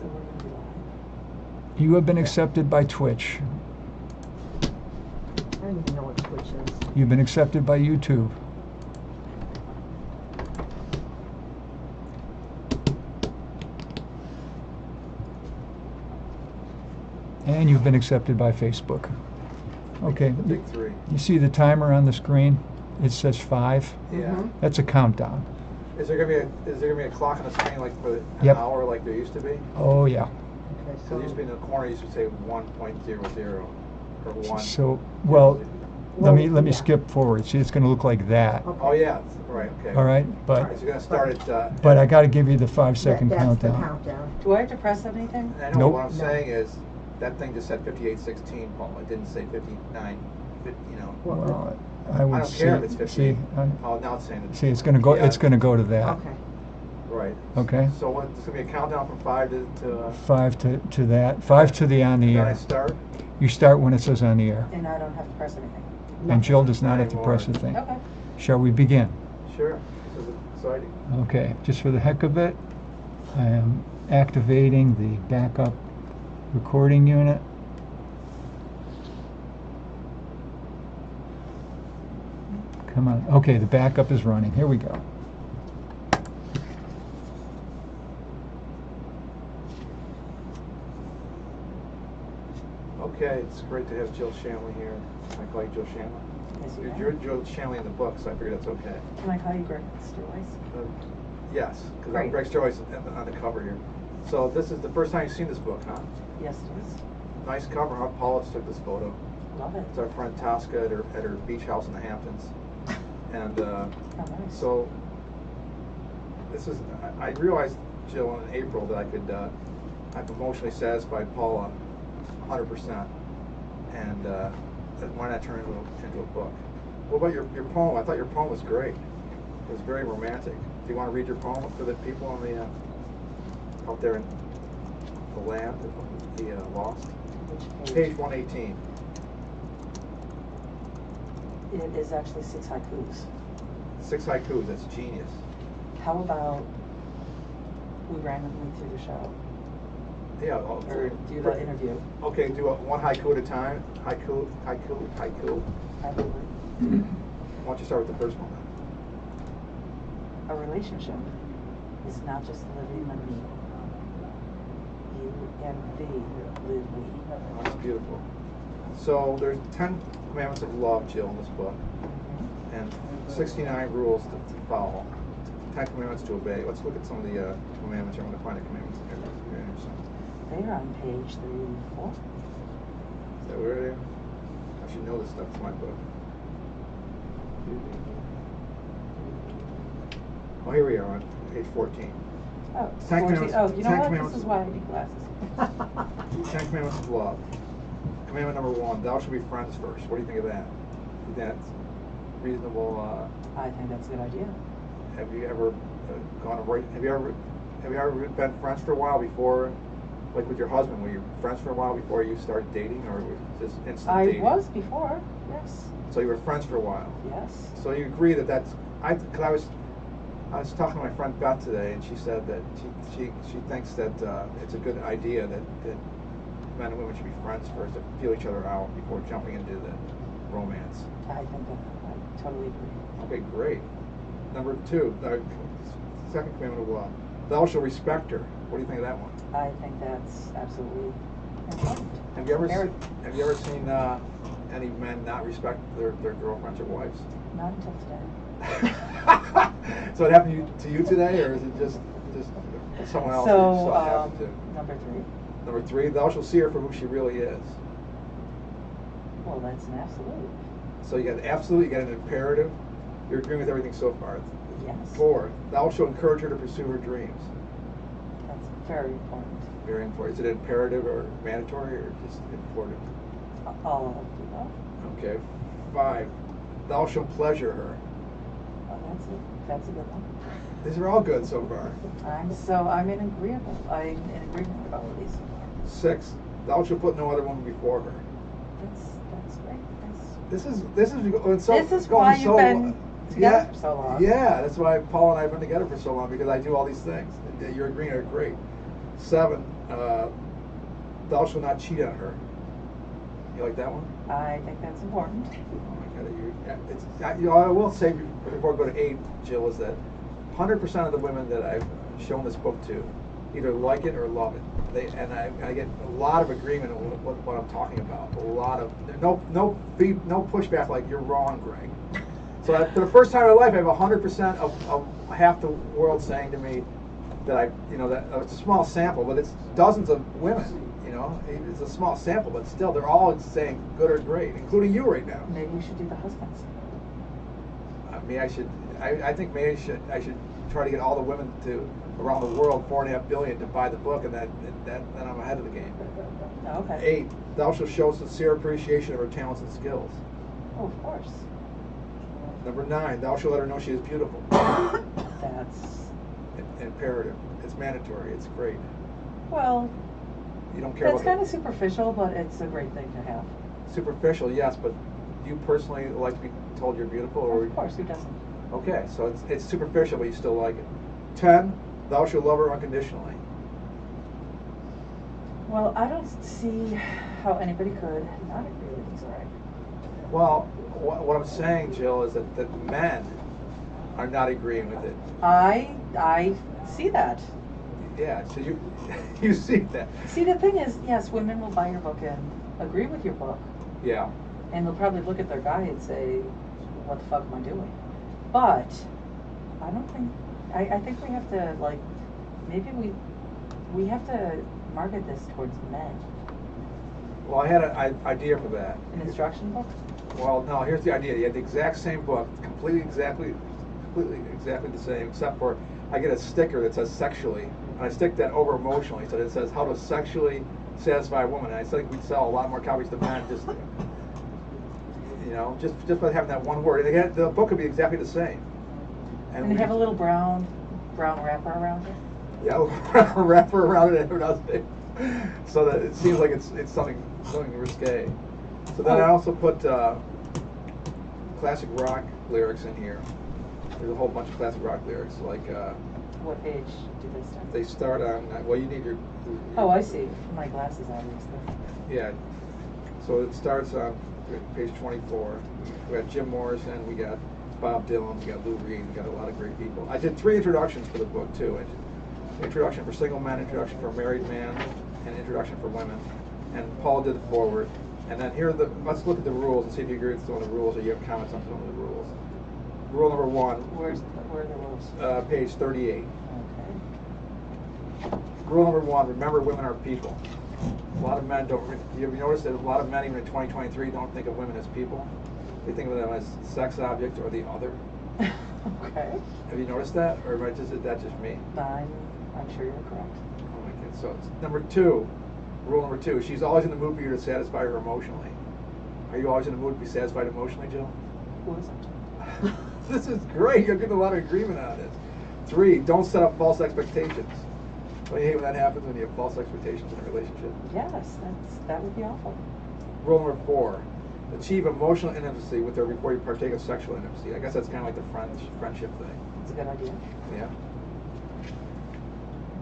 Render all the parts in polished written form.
So we're going to be live. You have been accepted by Twitch. I don't even know what Twitch is. You've been accepted by YouTube. And you've been accepted by Facebook. Okay. The big three. You see the timer on the screen? It says 5. Yeah. That's a countdown. Is there gonna be a clock on the screen like for an Yep. hour like there used to be? Oh yeah. Okay, So there used to be in the corner. Used to say 1.00 or 1. So well, let me yeah. skip forward. See, it's going to look like that. Okay. Oh yeah, right. Okay. All right, All but right, so you're gonna start at. but I got to give you the 5-second That's the countdown. countdown. Do I have to press anything? I know Nope. what I'm No. saying is that thing just said 58:16, Paul. It didn't say 59. You know. Well, I I would don't care if it's see. 58. I- Oh, now it's saying. See, it's going to go. Yeah. It's going to go to that. Okay. Right. Okay. So what? There's gonna be a countdown from 5 to. 5 to that. 5 to the on the Then I air. start. You start when it says on the air. And I don't have to press anything. And Jill does not have to Anymore. press a thing. Okay. Shall we begin? Sure. This is exciting. Okay, just for the heck of it, I am activating the backup recording unit. Come on. Okay, the backup is running. Here we go. Okay, it's great to have Jill Shanley here. Can I call you Jill Shanley? Yes, you You're can. Jill Shanley in the book, so I figured that's okay. Can I call you Greg Sterlace? Yes, because Great. Greg Sterlace on the cover here. So this is the first time you've seen this book, huh? Yes, it is. Nice cover, huh? Paula took this photo. Love it. It's our friend Tosca at her beach house in the Hamptons. And Oh, nice. so this is, I realized, Jill, in April that I could, I've emotionally satisfied Paula 100%. And that why not turn it into a book? What about your poem? I thought your poem was great. It was very romantic. Do you want to read your poem for the people on the out there in the land, the lost? Which Page 118. It is actually 6 haikus. 6 haikus. That's genius. How about we randomly through the show? Yeah. Or do the interview? Okay, do one haiku at a time. Haiku. I believe. Why don't you start with the first one? A relationship is not just living and me. You and thee live we. Oh, that's beautiful. So there's 10 commandments of love, Jill, in this book, and 69 rules to follow. 10 commandments to obey. Let's look at some of the commandments. I'm going to find the commandments in here. Very interesting. They're on page 34. Is that where they are? I should know this stuff. It's my book. Oh, here we are on page 14. Oh, 10 14. commandments- Oh, you know 10 what? commandments. This is why I need glasses. 10 commandments of love. Commandment number 1, thou shalt be friends first. What do you think of that? Is that reasonable? I think that's a good idea. Have you ever gone right? Have you ever been friends for a while before, like with your husband? Were you friends for a while before you started dating, or was it just instant I dating? was before, yes. So you were friends for a while. Yes. So you agree that that's because I was talking to my friend Beth today, and she said that she thinks that it's a good idea that men and women should be friends first to feel each other out before jumping into the romance. I think that I totally agree. Okay, great. Number 2, the second commandment of love. Thou shalt respect her. What do you think of that one? I think that's absolutely important. Have you ever Married. seen any men not respect their girlfriends or wives? Not until today. So it happened to you today, or is it just someone else that you So, saw it happen to? number 3. Number 3, thou shalt see her for who she really is. Well, that's an absolute. So you got an absolute, you got an imperative. You're agreeing with everything so far. Yes. 4, thou shalt encourage her to pursue her dreams. That's very important. Very important. Is it imperative or mandatory or just important? All of the above. Okay. 5, thou shalt pleasure her. Oh, that's a good one. These are all good so far. I'm in agreement. I'm in agreement with all of these. 6, thou shalt put no other woman before her. That's great. This is going so. This is going why so, you've been together for so long. Yeah, that's why Paul and I have been together for so long, because I do all these things. You're agreeing are great. 7, thou shalt not cheat on her. You like that one? I think that's important. Oh my God, I will say before I go to 8, Jill, is that 100% of the women that I've shown this book to either like it or love it. I get a lot of agreement on what I'm talking about. A lot of no pushback like you're wrong, Greg. So for the first time in my life, I have 100% of half the world saying to me that that it's a small sample, but it's dozens of women. It's a small sample, but still, they're all saying good or great, including you right now. Maybe we should do the husbands. I think maybe I should try to get all the women around the world, 4.5 billion, to buy the book, and then I'm ahead of the game. Okay. 8, thou shalt show sincere appreciation of her talents and skills. Oh, of course. Number 9, thou shalt let her know she is beautiful. That's imperative. It's mandatory. It's great. well. You don't care That's about kind of superficial, but it's a great thing to have. Superficial, yes, but do you personally like to be told you're beautiful? Or Of course, who doesn't? Okay, so it's superficial, but you still like it. 10, thou shalt love her unconditionally. Well, I don't see how anybody could not agree with this, right? Well, what I'm saying, Jill, is that men are not agreeing with it. I see that. Yeah, so you see that. See, the thing is, yes, women will buy your book and agree with your book, Yeah. and they'll probably look at their guy and say, what the fuck am I doing? But I don't think, I think we have to, maybe we have to market this towards men. Well, I had an idea for that. An instruction book? Well, no, here's the idea. You have the exact same book, completely exactly the same, except for I get a sticker that says sexually, and I stick that over emotionally, so that it says how to sexually satisfy a woman. And I think we'd sell a lot more copies to men just by having that one word. And again, the book would be exactly the same. And they have a little brown wrapper around it? Yeah, a wrapper around it, so that it seems like it's something risque. So then I also put classic rock lyrics in here. There's a whole bunch of classic rock lyrics, like. What page do they start? They start on. Well, you need your. Oh, I see. My glasses, obviously. Yeah. So it starts on page 24. We got Jim Morrison. We got Bob Dylan. We got Lou Reed. We got a lot of great people. I did 3 introductions for the book too. Introduction for single men, introduction for a married man, and introduction for women. And Paul did the forward. And then let's look at the rules and see if you agree with some of the rules or you have comments on some of the rules. Rule number 1. Where are the rules? Page 38. Okay. Rule number 1, remember women are people. A lot of men don't, you ever notice that a lot of men even in 2023 don't think of women as people? They think of them as sex objects or the other. Okay. Have you noticed that? Or is that just me? I'm sure you're correct. Oh my God. So it's number 2, rule number 2, she's always in the mood for you to satisfy her emotionally. Are you always in the mood to be satisfied emotionally, Jill? Who isn't? This is great. You're getting a lot of agreement on this. 3, don't set up false expectations. Don't you hate when that happens, when you have false expectations in a relationship? Yes, that would be awful. Rule number 4, achieve emotional intimacy with her before you partake of sexual intimacy. I guess that's kind of like the friendship thing. It's a good idea. Yeah.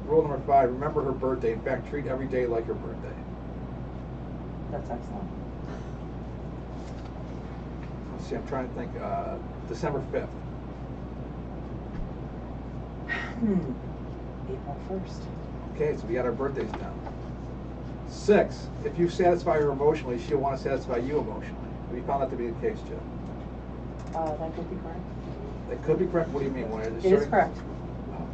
Rule number 5, remember her birthday. In fact, treat every day like her birthday. That's excellent. Let's see, I'm trying to think. December 5th. April 1st. Okay, so we got our birthdays down. 6, if you satisfy her emotionally, she'll want to satisfy you emotionally. Have you found that to be the case, Jill? That could be correct. That could be correct. What do you mean? It is correct.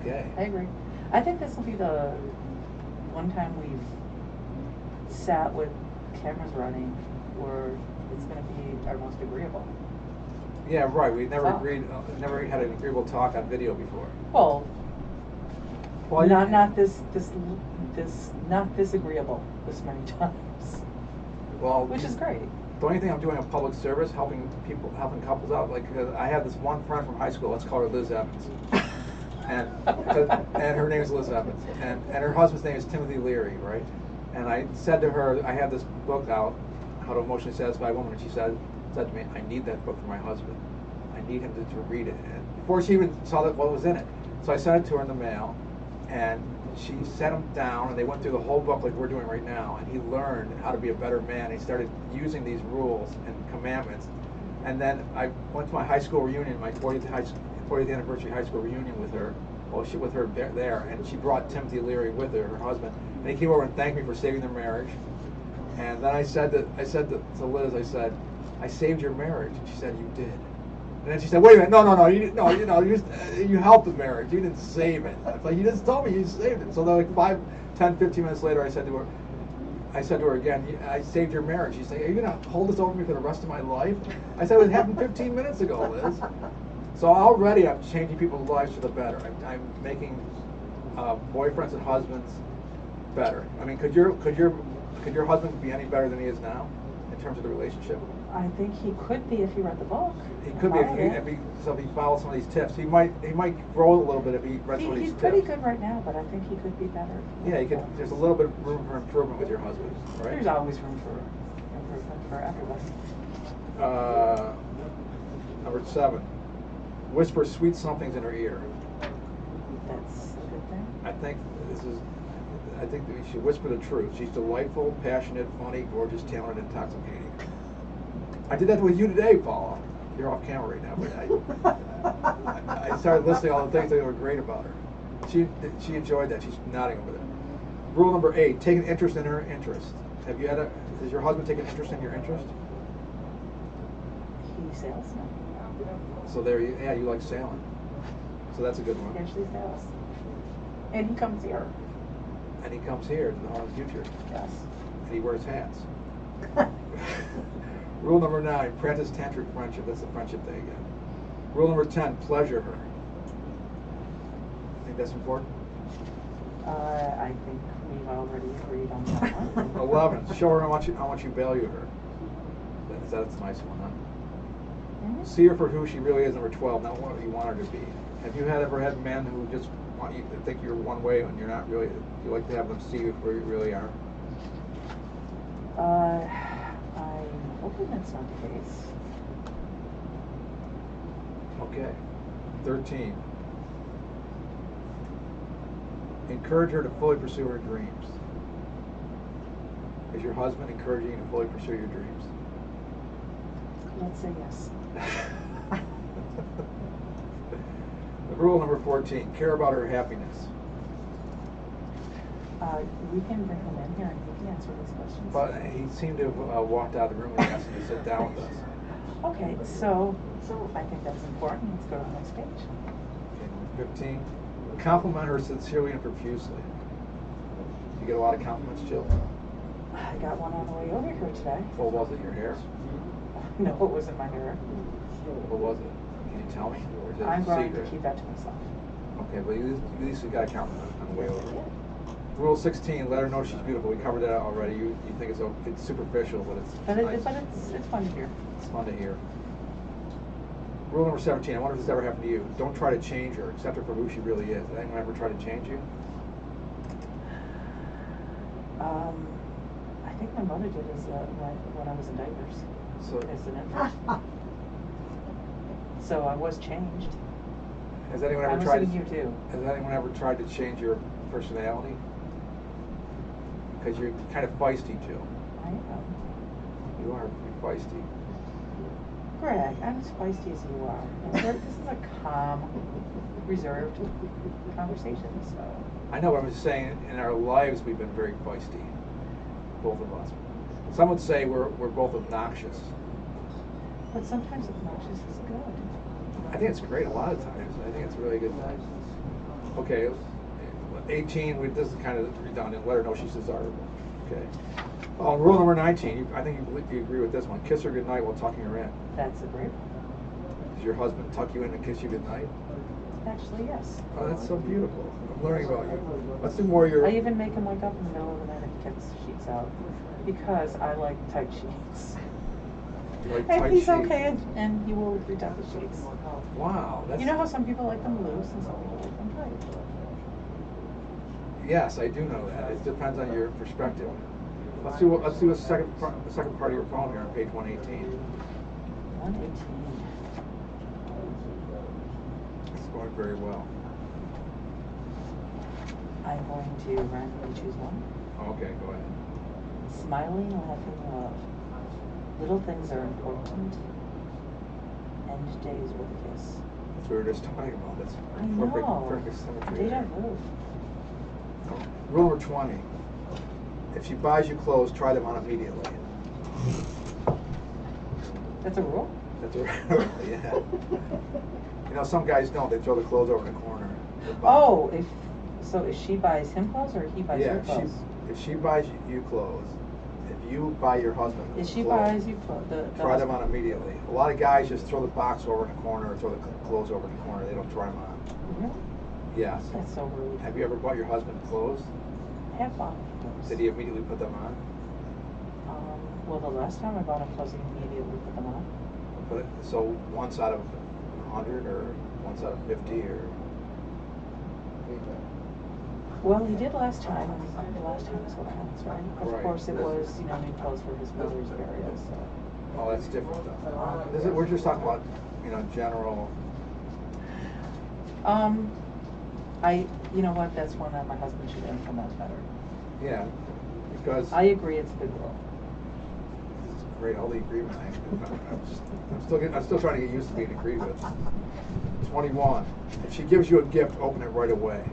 Okay. I agree. I think this will be the one time we've sat with cameras running where it's going to be our most agreeable. Yeah, right. We never Oh. never had an agreeable talk on video before. Well, Well, not this agreeable this many times, Well, which is great. the only thing I'm doing a public service, helping couples out. Like I have this one friend from high school. Let's call her Liz Evans, and her name is Liz Evans, and her husband's name is Timothy Leary, right? And I said to her, I have this book out, How to Emotionally Satisfy a Woman, and she said to me, I need that book for my husband. I need him to read it. And before she even saw what was in it, so I sent it to her in the mail, And she sat him down, and they went through the whole book like we're doing right now, and he learned how to be a better man. He started using these rules and commandments. And then I went to my high school reunion, my 40th anniversary high school reunion with her. Well, she with her there, and she brought Timothy Leary with her, her husband. And he came over and thanked me for saving their marriage. And then I said to Liz, I said, I saved your marriage. And she said, you did. And then she said, wait a minute, no, you didn't, no, you helped the marriage. You didn't save it. It's like, you just told me you saved it. So then like 5, 10, 15 minutes later, I said to her again, I saved your marriage. She said, are you going to hold this over me for the rest of my life? I said, it happened 15 minutes ago, Liz. So already I'm changing people's lives for the better. I'm making boyfriends and husbands better. I mean, could your husband be any better than he is now in terms of the relationship? I think he could be if he read the book. He could be if he followed some of these tips. He might grow a little bit if he read some of these tips. He's pretty good right now, but I think he could be better. Yeah, there's a little bit of room for improvement with your husband, right? There's always room for improvement for everybody. Number 7, whisper sweet somethings in her ear. That's a good thing. I think that we should whisper the truth. She's delightful, passionate, funny, gorgeous, talented, intoxicating. I did that with you today, Paula. You're off camera right now, but I started listing all the things that were great about her. She enjoyed that. She's nodding over there. Rule number 8: take an interest in her interest. Does your husband take an interest in your interest? He sails now. So you like sailing. So that's a good one. He actually sails. And he comes here. And he comes here to the Home of the Future. Yes. And he wears hats. Rule number 9: practice tantric friendship. That's the friendship thing again. Rule number 10: pleasure her. Think that's important? I think we've already agreed on that one. 11: show her how much you value her. That's a nice one, huh? Mm-hmm. See her for who she really is. Number 12: not what you want her to be. Have you ever had men who just want you to think you're one way when you're not really? You like to have them see you for who you really are. I'm hoping that's not the case. Okay. 13: encourage her to fully pursue her dreams. Is your husband encouraging you to fully pursue your dreams? Let's say yes. Rule number 14: care about her happiness. We can bring him in here and he can answer these questions. But he seemed to have walked out of the room when he asked him to sit down with us. Okay, so I think that's important. Let's go to the next page. Okay, number 15: compliment her sincerely and profusely. You get a lot of compliments, Jill? I got one on the way over here today. What was it? Your hair? No, it wasn't my hair. What was it? Can you tell me? Or is it I'm going secret? to keep that to myself. Okay, but at least you got a compliment on the way over. Rule 16: let her know she's beautiful. We covered that already. You think it's superficial, but it's nice. But it's fun to hear. It's fun to hear. Rule number 17: I wonder if this ever happened to you. Don't try to change her. Accept her for who she really is. Did anyone ever try to change you? I think my mother did when I was in diapers. So As an infant. So I was changed. has anyone ever I'm tried? assuming you too. Has anyone ever tried to change your personality? Because you're kind of feisty, Jill. I am. You are pretty feisty. Greg, I'm as feisty as you are. This is a calm, reserved conversation, so. I know, but I'm just saying, in our lives, we've been very feisty, both of us. Some would say we're both obnoxious. But sometimes obnoxious is good. I think it's great a lot of times. I think it's a really good thing. Okay, 18, this is kind of redundant. Let her know she's desirable. Okay. Rule number 19, I think you agree with this one. Kiss her goodnight while tucking her in. That's a great one. Does your husband tuck you in and kiss you goodnight? Actually, yes. Oh, that's so beautiful. I'm learning about you. Let's do more of your... I even make him wake up in the middle of the night and get the sheets out. Because I like tight sheets. You like And tight he's sheets. okay, and he will retouch the sheets. Wow. That's... You know how some people like them loose and some people like them tight? Yes, I do know that. It depends on your perspective. Let's do the second part of your poem here on page 118. 118. It's going very well. I'm going to randomly choose one. Okay, go ahead. Smiling, laughing, love. Little things are important. End days with a kiss. That's what we were just talking about. That's I know. perfect symmetry Deja there. vu. Rule number 20. If she buys you clothes, try them on immediately. That's a rule? That's a rule, yeah. You know, some guys don't. They throw the clothes over in the corner. Oh, if she buys him clothes or he buys her clothes? If she buys you clothes, if you buy your husband If she clothes, buys you clothes, try them on immediately. A lot of guys just throw the box over in the corner or throw the clothes over in the corner. They don't try them on. Really? Yes. That's so rude. Have you ever bought your husband clothes? I have bought clothes. Did he immediately put them on? Well, the last time I bought him clothes, he immediately put them on. So once out of 100 or once out of 50 or? Well, he did last time, and the last time is what counts, right? Of Right. course, it was, new clothes for his mother's burial, so. Oh, that's different though. We're just talking about, general. You know what, that's one that my husband should implement better. Yeah, because. I agree, it's a good rule. This is great, all the agreement I'm still trying to get used to being agreed with. 21. If she gives you a gift, open it right away.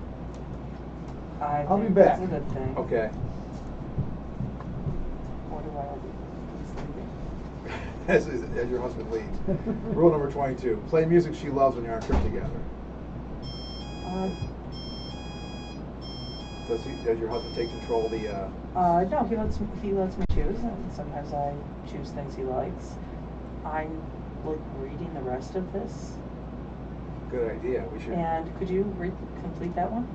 I'll be back. That's a good thing. Okay. Or do I open As your husband leaves. Rule number 22. Play music she loves when you're on a trip together. Does your husband take control of the? No, he lets me choose, and sometimes I choose things he likes. I'm reading the rest of this. Good idea. We should. And could you complete that one?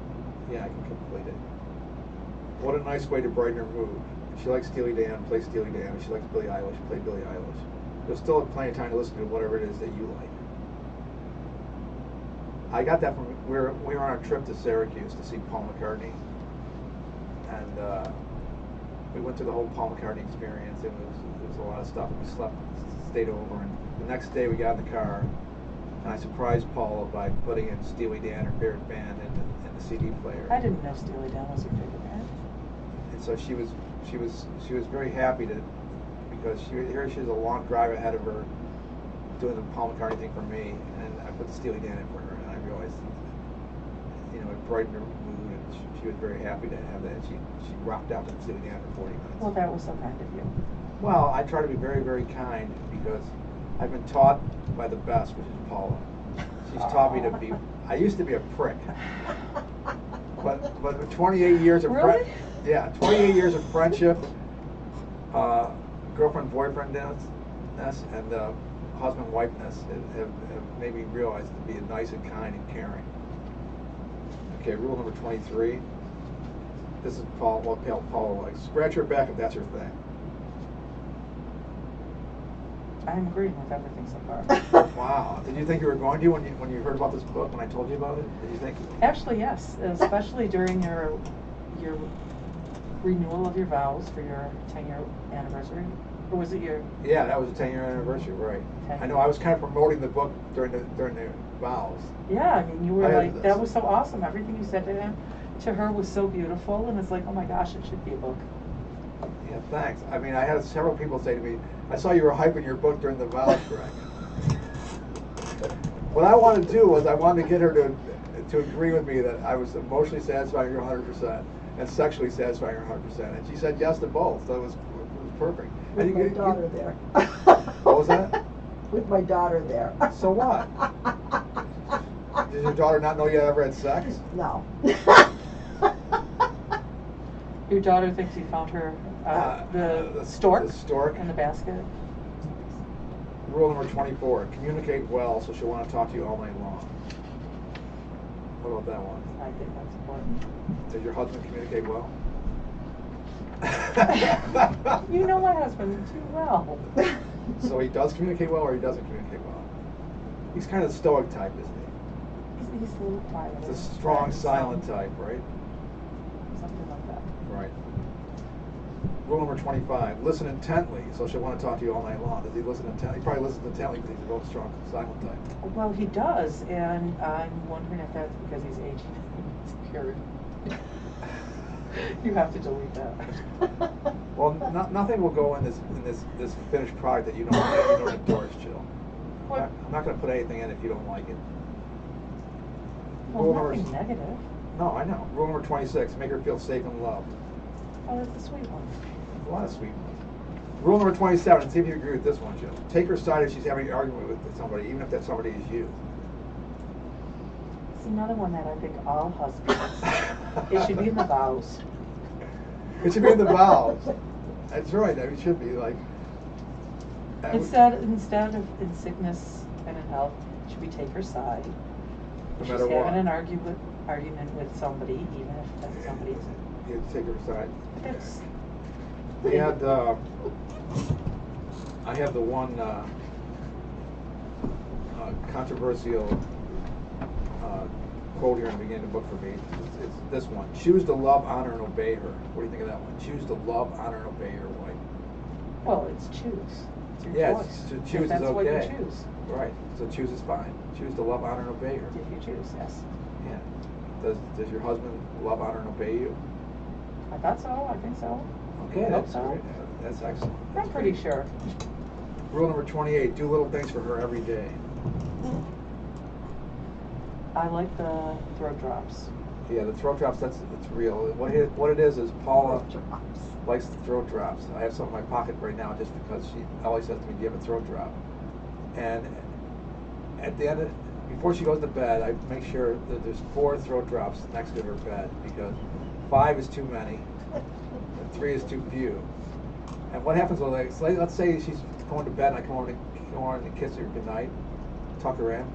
Yeah, I can complete it. What a nice way to brighten her mood. If she likes Steely Dan, play Steely Dan. If she likes Billie Eilish, play Billie Eilish. You'll still have plenty of time to listen to whatever it is that you like. I got that from we were on a trip to Syracuse to see Paul McCartney, and we went through the whole Paul McCartney experience. It was a lot of stuff. We stayed over, and the next day we got in the car, and I surprised Paula by putting in Steely Dan, her favorite band, in the CD player. I didn't know Steely Dan was your favorite band. And so she was very happy because here she has a long drive ahead of her, doing the Paul McCartney thing for me, and I put Steely Dan in for her, and I realized, it brightened her mood, and she was very happy to have that. She rocked out to Steely Dan for 40 minutes. Well, that was so kind of you. Well, I try to be very, very kind because I've been taught by the best, which is Paula. She's taught me to be. I used to be a prick, but with 28 years of Really? 28 years of friendship, girlfriend-boyfriendness, and husband-wifeness have made me realize to be nice and kind and caring. Okay, rule number 23. This is what Paula likes. Scratch her back if that's her thing. I'm agreeing with everything so far. Wow. Did you think you were going to when you heard about this book, when I told you about it? Did you think? Actually, yes. Especially during your renewal of your vows for your 10-year anniversary. Or was it your? Yeah, that was a 10-year anniversary, right? 10 I know. I was kind of promoting the book during the vows. Yeah, I mean, you were like, this. that was so awesome. Everything you said to her was so beautiful, and it's like, oh my gosh, it should be a book. Yeah, thanks. I mean, I had several people say to me, I saw you were hyping your book during the vows, Greg. What I wanted to do was I wanted to get her to agree with me that I was emotionally satisfying her 100% and sexually satisfying her 100%. And she said yes to both, so it was perfect. With my daughter there. What was that? With my daughter there. So what? Did your daughter not know you ever had sex? No. Your daughter thinks you found her the stork The stork. in the basket. Rule number 24. Communicate well so she'll want to talk to you all night long. What about that one? I think that's important. Does your husband communicate well? You know my husband too well. So he does communicate well or he doesn't communicate well? He's kind of the stoic type, isn't he? He's a little quiet. He's a strong, silent type, right? Something like that. Right. Rule number 25. Listen intently, so she'll want to talk to you all night long. Does he listen intently? He probably listens intently because he's a real strong, silent type. Well, he does, and I'm wondering if that's because he's aging in his period. You have to delete that. Well, nothing will go in this finished product that you don't endorse, Jill. What? I'm not going to put anything in if you don't like it. Well, Rule nothing number- negative. No, I know. Rule number 26: make her feel safe and loved. Oh, that's a sweet one. A lot of sweet ones. Rule number 27. See if you agree with this one, Jill. Take her side if she's having an argument with somebody, even if that somebody is you. It's another one that I think all husbands. It should be in the vows. It should be in the vows. That's right. It should be like. Instead of in sickness and in health, should we take her side? No If matter she's what. having an argument with somebody, even if that somebody isn't. You have to take her side. It's, We had. I have the one controversial quote here in the beginning of the book for me. It's this one: choose to love, honor, and obey her. What do you think of that one? Choose to love, honor, and obey your wife. well, it's choose. It's your Yeah, choice. to If choose is that's what you okay. choose. Right. So choose is fine. Choose to love, honor, and obey her. If you choose, yes. Yeah. Does your husband love, honor, and obey you? I thought so. I think so. Okay, I hope that's so. great. That's excellent. I'm pretty sure. Rule number 28: do little things for her every day. I like the throat drops. Yeah, the throat drops. That's real. What it is Paula Drops. likes the throat drops. I have some in my pocket right now just because she always says to me, "Do you have a throat drop?" And at the end, before she goes to bed, I make sure that there's 4 throat drops next to her bed because 5 is too many and 3 is too few. And what happens with let's say she's going to bed and I come over and kiss her goodnight, tuck her in.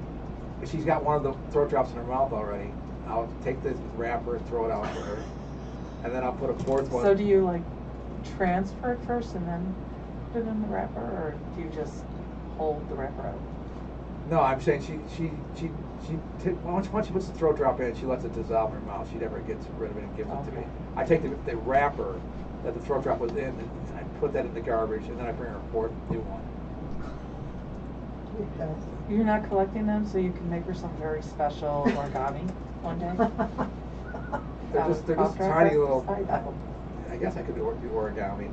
If she's got one of the throat drops in her mouth already, I'll take the wrapper and throw it out for her, and then I'll put a 4th one. So do you like transfer it first and then put it in the wrapper, or do you just hold the wrapper out? No, I'm saying once she puts the throat drop in, she lets it dissolve in her mouth. She never gets rid of it and gives it to me. Okay. I take the wrapper that the throat drop was in and I put that in the garbage, and then I bring her a 4th new one. You're not collecting them so you can make her some very special origami one day? They're just Cough drop tiny breakfast? little. I guess I could do origami.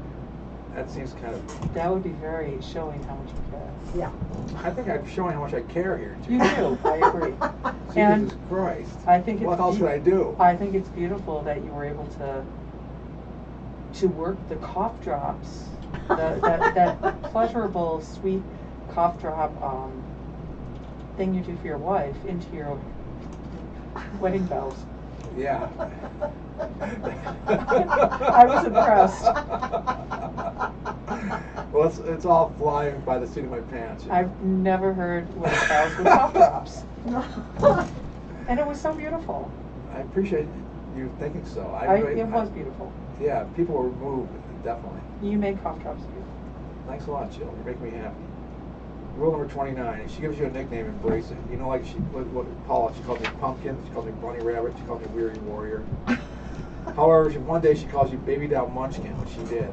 That seems kind of. That would be very showing how much you care. Yeah. I think I'm showing how much I care here. You do, I agree. And Jesus Christ. I think it's What else could I do? I think it's beautiful that you were able to work the cough drops, that pleasurable, sweet cough drop thing you do for your wife into your wedding bells. Yeah. I was impressed. Well, it's all flying by the seat of my pants. You know? I've never heard wedding bells with cough drops. And it was so beautiful. I appreciate you thinking so. It was beautiful. Yeah, people were moved, definitely. You make cough drops beautiful. Thanks a lot, Jill. You make me happy. Rule number 29: if she gives you a nickname, embrace it. You know, like Paula, she calls me Pumpkin, she calls me Bunny Rabbit, she calls me Weary Warrior. However, one day she calls you Baby Doll Munchkin, which she did.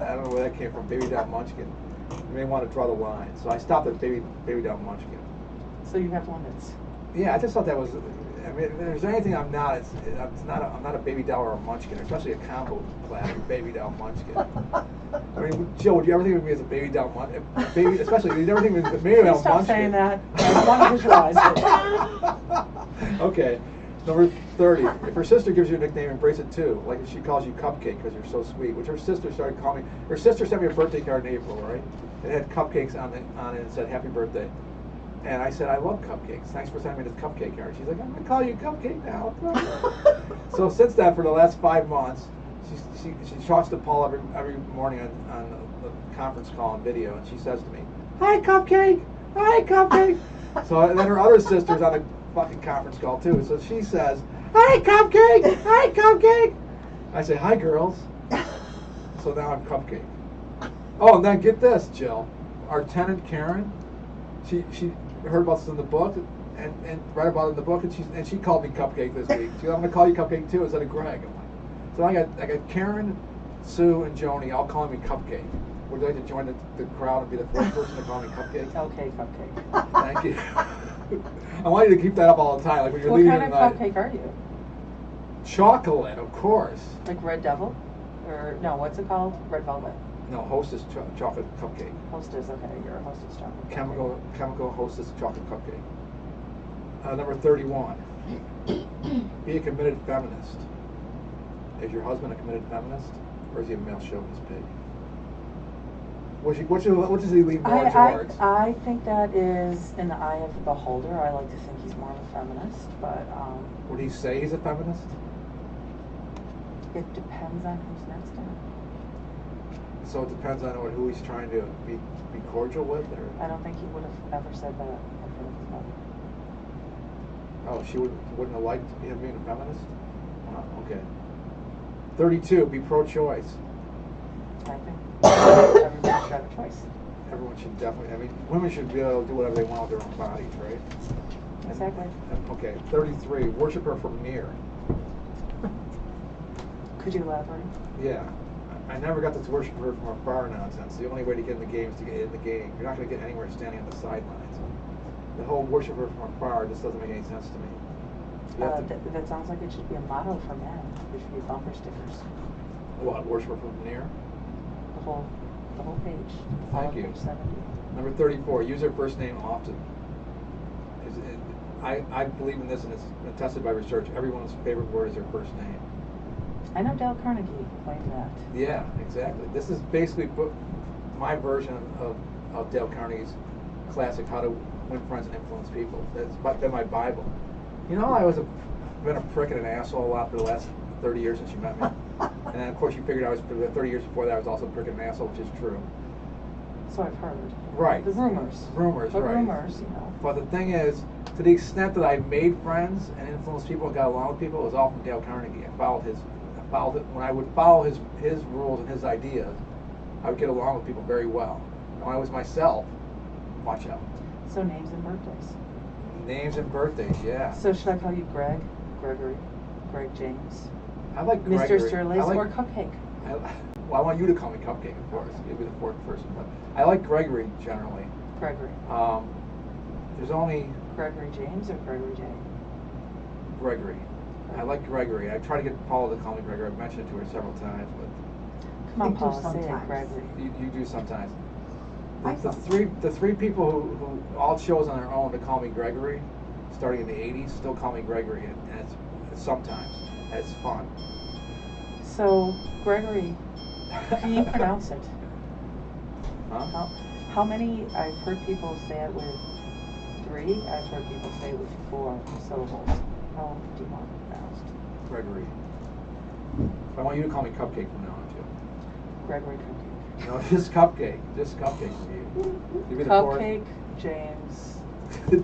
I don't know where that came from, Baby Doll Munchkin. You may want to draw the line. So I stopped at Baby Doll Munchkin. So you have limits. Yeah, I just thought that was. I mean, if there's anything I'm not, I'm not a baby doll or a munchkin, especially a combo class Baby Doll Munchkin. I mean, Jill, would you ever think of me as a baby doll munchkin? Baby, especially, you never think of me as a baby doll Please stop munchkin. saying that. I want to visualize it. Okay. Number 30. If her sister gives you a nickname, embrace it too. Like if she calls you Cupcake because you're so sweet, which her sister started calling me. Her sister sent me a birthday card in April, right? It had cupcakes on it and said Happy Birthday. And I said, I love cupcakes. Thanks for sending me this cupcake card. She's like, I'm going to call you Cupcake now. So since then, for the last 5 months, she talks to Paul every morning on the conference call and video, and she says to me, Hi, Cupcake! Hi, Cupcake! So and then her other sister's on the fucking conference call too. So she says, Hi, Cupcake! Hi, Cupcake! I say, Hi, girls. So now I'm Cupcake. Oh, and then get this, Jill. Our tenant Karen, she heard about this in the book and read about it in the book, and she called me Cupcake this week. She said, I'm going to call you Cupcake too instead of Greg. I'm like, so I got Karen, Sue, and Joni all calling me Cupcake. Would you like to join the crowd and be the first person to call me Cupcake? Okay, Cupcake. Thank you. I want you to keep that up all the time, like when you're What leaving kind at of night. cupcake are you? Chocolate, of course. Like Red Devil? Or, no, what's it called? Red Velvet. No, Hostess chocolate cupcake. Hostess, okay, you're a Hostess chocolate. Chemical Hostess chocolate cupcake. Number 31. Be a committed feminist. Is your husband a committed feminist, or is he a male chauvinist pig? What does he lean more towards? I think that is in the eye of the beholder. I like to think he's more of a feminist, but Would he say he's a feminist? it depends on who's next to him. So it depends on who he's trying to be cordial with, or I don't think he would have ever said that in front of his mother. oh, she wouldn't have liked him being a feminist. Wow, okay. 32. Be pro-choice. I think everyone should have a choice. Everyone should definitely. I mean, women should be able to do whatever they want with their own bodies, right? Exactly. Okay. 33. Worship her from near. Could you elaborate? Yeah. I never got this worship her from afar nonsense. The only way to get in the game is to get in the game. You're not going to get anywhere standing on the sidelines. The whole worship her from afar just doesn't make any sense to me. You have to- That sounds like it should be a motto for men. There should be bumper stickers. What? Worship her from near? The whole page. Thank All of you. Page 70. Number 34. Use her first name often. I believe in this, and it's been tested by research. Everyone's favorite word is their first name. I know Dale Carnegie claimed that. Yeah, exactly. This is basically my version of Dale Carnegie's classic How to Win Friends and Influence People. That's been my Bible. You know, been a prick and an asshole a lot for the last 30 years since you met me. And then, of course, you figured for the 30 years before that, I was also a prick and an asshole, which is true. So I've heard. Right. The rumors. Rumors, But right. rumors, you know. But the thing is, to the extent that I made friends and influenced people and got along with people, it was all from Dale Carnegie. I followed it. When I would follow his rules and his ideas, I would get along with people very well. And when I was myself, watch out. So names and birthdays. Names and birthdays, yeah. So should I call you Greg, Gregory, Greg James, I like Mr. Gregory. Sterlace, or Cupcake? Well, I want you to call me Cupcake, of course. You'll be the fourth person. But I like Gregory generally. Gregory. There's only Gregory James or Gregory J? Gregory. I like Gregory. I try to get Paula to call me Gregory. I've mentioned it to her several times, but Come on, They do Paula, say it, sometimes. Gregory. you do sometimes. I The three people who all chose on their own to call me Gregory, starting in the 80s, still call me Gregory, and it's sometimes. And it's fun. So, Gregory, can you pronounce it? Huh? How many? I've heard people say it with 3. I've heard people say it with 4 syllables. How do you want it pronounced? Gregory. I want you to call me Cupcake from now on, too. Gregory Cupcake. No, just Cupcake. Just Cupcake for you. You'll be the fourth. Cupcake, James.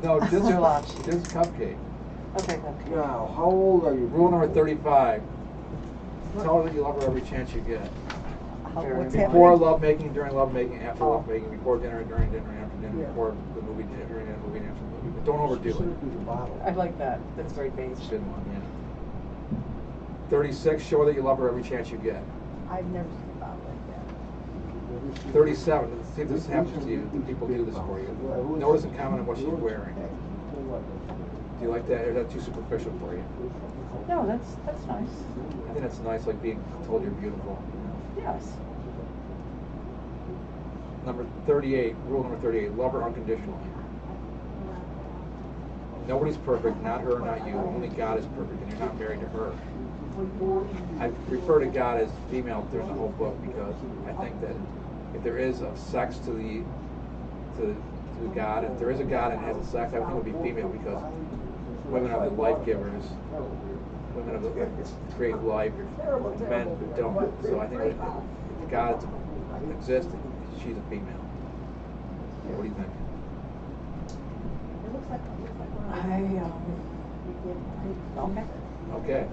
No, just Sterlace. Just Cupcake. Okay, Cupcake. Now, how old are you? Rule number 35. Tell her that you love her every chance you get. What's Before happening? lovemaking, during lovemaking, after Oh. lovemaking, before dinner, during dinner, after dinner, Yeah. before the movie, during the movie, and after the movie. But don't overdo it. I like that. That's very basic. Shouldn't one, yeah. 36. Show her that you love her every chance you get. I've never seen a bottle like that. 37. Let's see if this happens to you. Do people do this for you? Notice and comment on what she's wearing. Do you like that, or is that too superficial for you? No, that's nice. I think that's nice, like being told you're beautiful. You know? Yes. Number 38. Rule number 38. Love her unconditionally. Nobody's perfect, not her, not you. Only God is perfect, and you're not married to her. I refer to God as female during the whole book because I think that if there is a sex to God, if there is a God and has a sex, I would think it would be female because women are the life givers. Women are the create life, men don't. So I think that if God exists, she's a female. What do you think? Okay. Okay,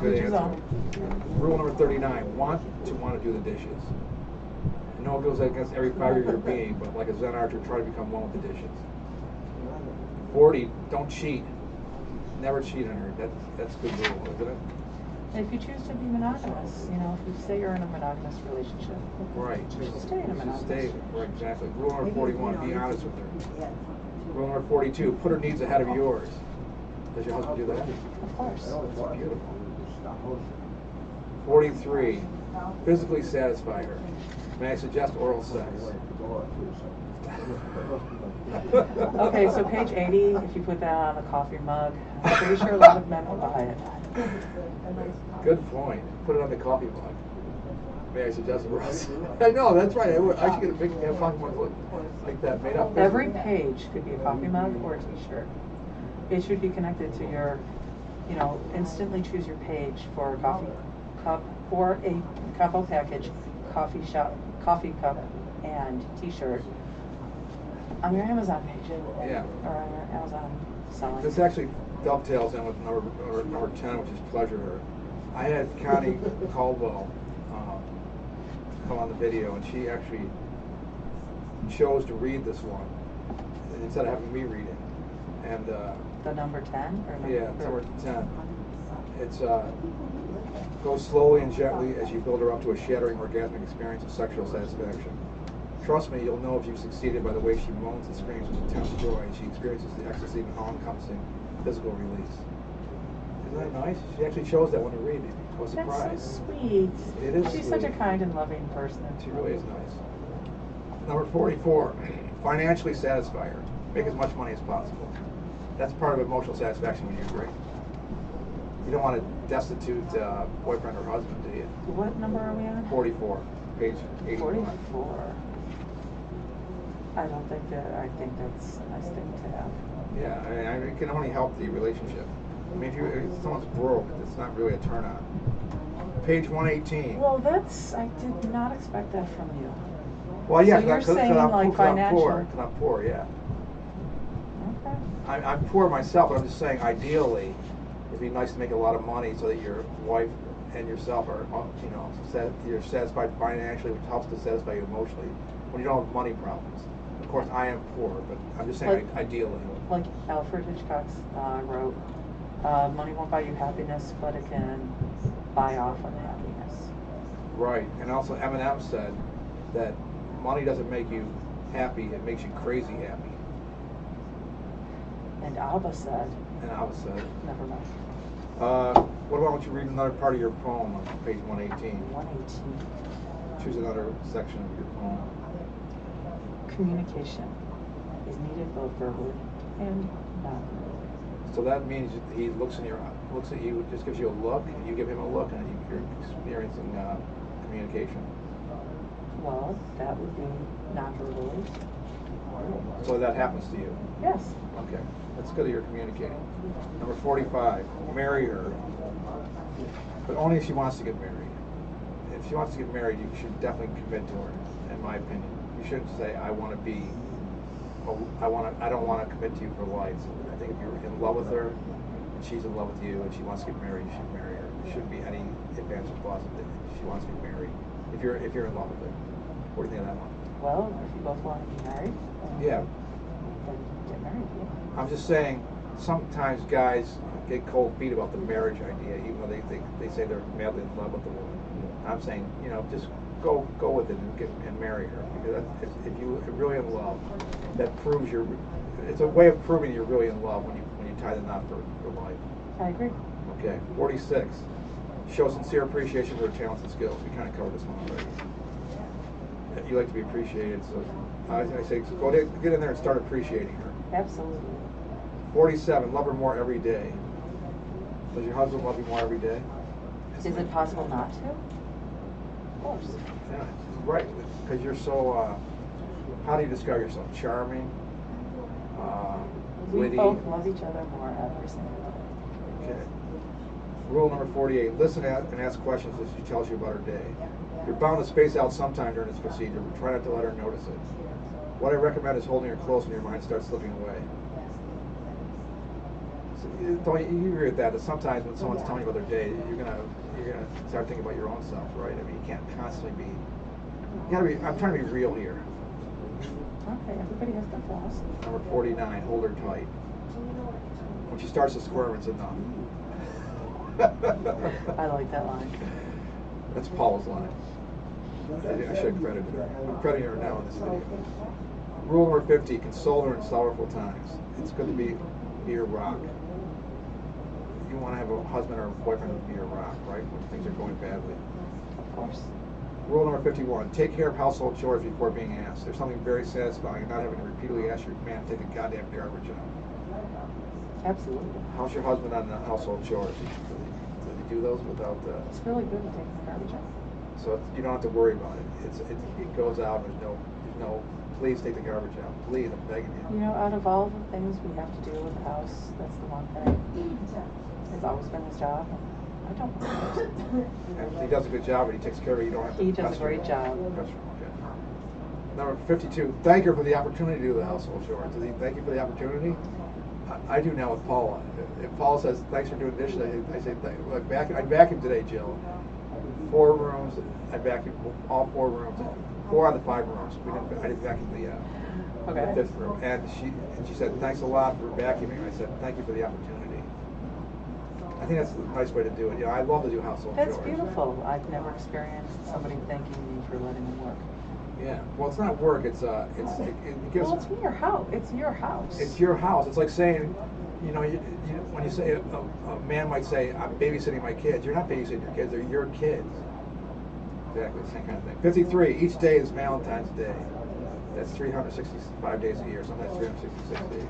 good Which is answer. Rule number 39, want to do the dishes. I know it goes against every fiber of your being, but like a Zen archer, try to become one with the dishes. 40, don't cheat. Never cheat on her. That's a good rule, isn't it? And if you choose to be monogamous, you know, if you say you're in a monogamous relationship, Right. you should stay in a monogamous Stay, relationship. right, exactly. Rule number 41, be honest with her. Rule number 42, put her needs ahead of yours. Does your husband do that? Of course. That's beautiful. 43. Physically satisfy her. May I suggest oral sex? Okay, so page 80, if you put that on a coffee mug, I'm pretty sure a lot of men will buy it. Good point. Put it on the coffee mug. May I suggest oral sex? I know, that's right. I should get a big coffee mug look like that, made up. Every page could be a coffee mug or a t-shirt. It should be connected to your, instantly choose your page for a coffee cup or a combo package, coffee cup, and t-shirt on your Amazon page. Yeah. Or on your Amazon selling. This actually dovetails in with number 10, which is pleasure. I had Connie Caldwell come on the video, and she actually chose to read this one instead of having me read it. And the number 10 or number yeah, it's number 10. It's go slowly and gently as you build her up to a shattering orgasmic experience of sexual satisfaction. Trust me, you'll know if you've succeeded by the way she moans and screams with intense joy, and she experiences the ecstasy of an all-encompassing physical release. Isn't that nice? She actually chose that one to read. I was surprised. That's so sweet. It is She's sweet. such a kind and loving person. She really is nice. Number 44, financially satisfy her. Make as much money as possible. That's part of emotional satisfaction when you agree. You don't want a destitute boyfriend or husband, do you? What number are we on? 44, page 81. 44. I think that's a nice thing to have. Yeah, I mean, it can only help the relationship. I mean, if someone's broke, it's not really a turn on. Page 118. Well, I did not expect that from you. Well, yeah, So you're saying, like, financial. Because I'm poor, yeah. Okay. I'm poor myself, but I'm just saying, ideally, it'd be nice to make a lot of money so that your wife and yourself are, you're satisfied financially, which helps to satisfy you emotionally when you don't have money problems. Of course, I am poor, but I'm just saying, ideally. Like Alfred Hitchcock wrote, money won't buy you happiness, but it can buy off unhappiness. Right, and also Eminem said that money doesn't make you happy, it makes you crazy happy. And Abba said. Never mind. What about you read another part of your poem on page 118? 118. Choose another section of your poem. Communication is needed both verbally and non-verbally. So that means he looks at you, just gives you a look, and you give him a look, and you're experiencing communication. Well, that would be non-verbally. So that happens to you. Yes. Okay, that's good that you're communicating. Number 45, marry her, but only if she wants to get married. If she wants to get married, you should definitely commit to her, in my opinion. You shouldn't say, I don't want to commit to you for life. I think if you're in love with her, and she's in love with you, and she wants to get married, you should marry her. There shouldn't be any advance or clause if she wants to get married. If you're in love with her. What do you think of that one? Well, if you both want to be married, Yeah. then get married, yeah. I'm just saying, sometimes guys get cold feet about the marriage idea, even though they say they're madly in love with the woman. I'm saying, just go with it and marry her. Because if you're really in love, that proves it's a way of proving you're really in love when you tie the knot for life. I agree. Okay, 46. Show sincere appreciation for her talents and skills. We kind of covered this one already. You like to be appreciated, so I say get in there and start appreciating her. Absolutely. 47. Love her more every day. Does your husband love you more every day? Is it possible not to? Of course. Yeah, right. Because you're so. How do you describe yourself? Charming. We Witty. both love each other more every single day. Okay. Rule number 48. Listen and ask questions as she tells you about her day. You're bound to space out sometime during this procedure, but try not to let her notice it. What I recommend is holding her close when your mind starts slipping away. So you agree with that sometimes when someone's telling you about their day, you're gonna start thinking about your own self, right? I mean, you can't constantly be. I'm trying to be real here. Okay, everybody has their flaws. Number 49. Hold her tight. When she starts to squirm, it's enough. I like that line. That's Paula's line. I should have credited her. I'm crediting her now in this video. Rule number 50, console her in sorrowful times. It's good to be your rock. you want to have a husband or a boyfriend to be your rock, right? When things are going badly. Of course. Rule number 51, take care of household chores before being asked. There's something very satisfying in not having to repeatedly ask your man to take the goddamn garbage out. Absolutely. How's your husband on the household chores? Does he do those without It's really good at taking the garbage out. so you don't have to worry about it. It goes out. There's no. Please take the garbage out. Please, I'm begging you. You know, out of all the things we have to do with the house, that's the one thing. It's always been his job. I don't mind it. And he does a good job, and he takes care of it. You don't have to. He does a pester great him. job. Pester him, okay. Number 52. Thank her for the opportunity to do the household chores. Does he thank you for the opportunity? I do now with Paula. If Paula says thanks for doing dishes, I say I vacuum today, Jill. 4 rooms. I vacuum all 4 rooms. 4 out of the 5 rooms. I didn't vacuum the 5th room. And she said thanks a lot for vacuuming. I said thank you for the opportunity. I think that's a nice way to do it. You know, I love to do household chores. That's beautiful. I've never experienced somebody thanking me for letting them work. Yeah. Well, it's not work. It gives. Well, it's your house. It's your house. It's your house. It's like saying, you know, when you say a man might say, "I'm babysitting my kids." You're not babysitting your kids. They're your kids. Exactly the same kind of thing. 53. Each day is Valentine's Day. That's 365 days a year. Sometimes 366 days.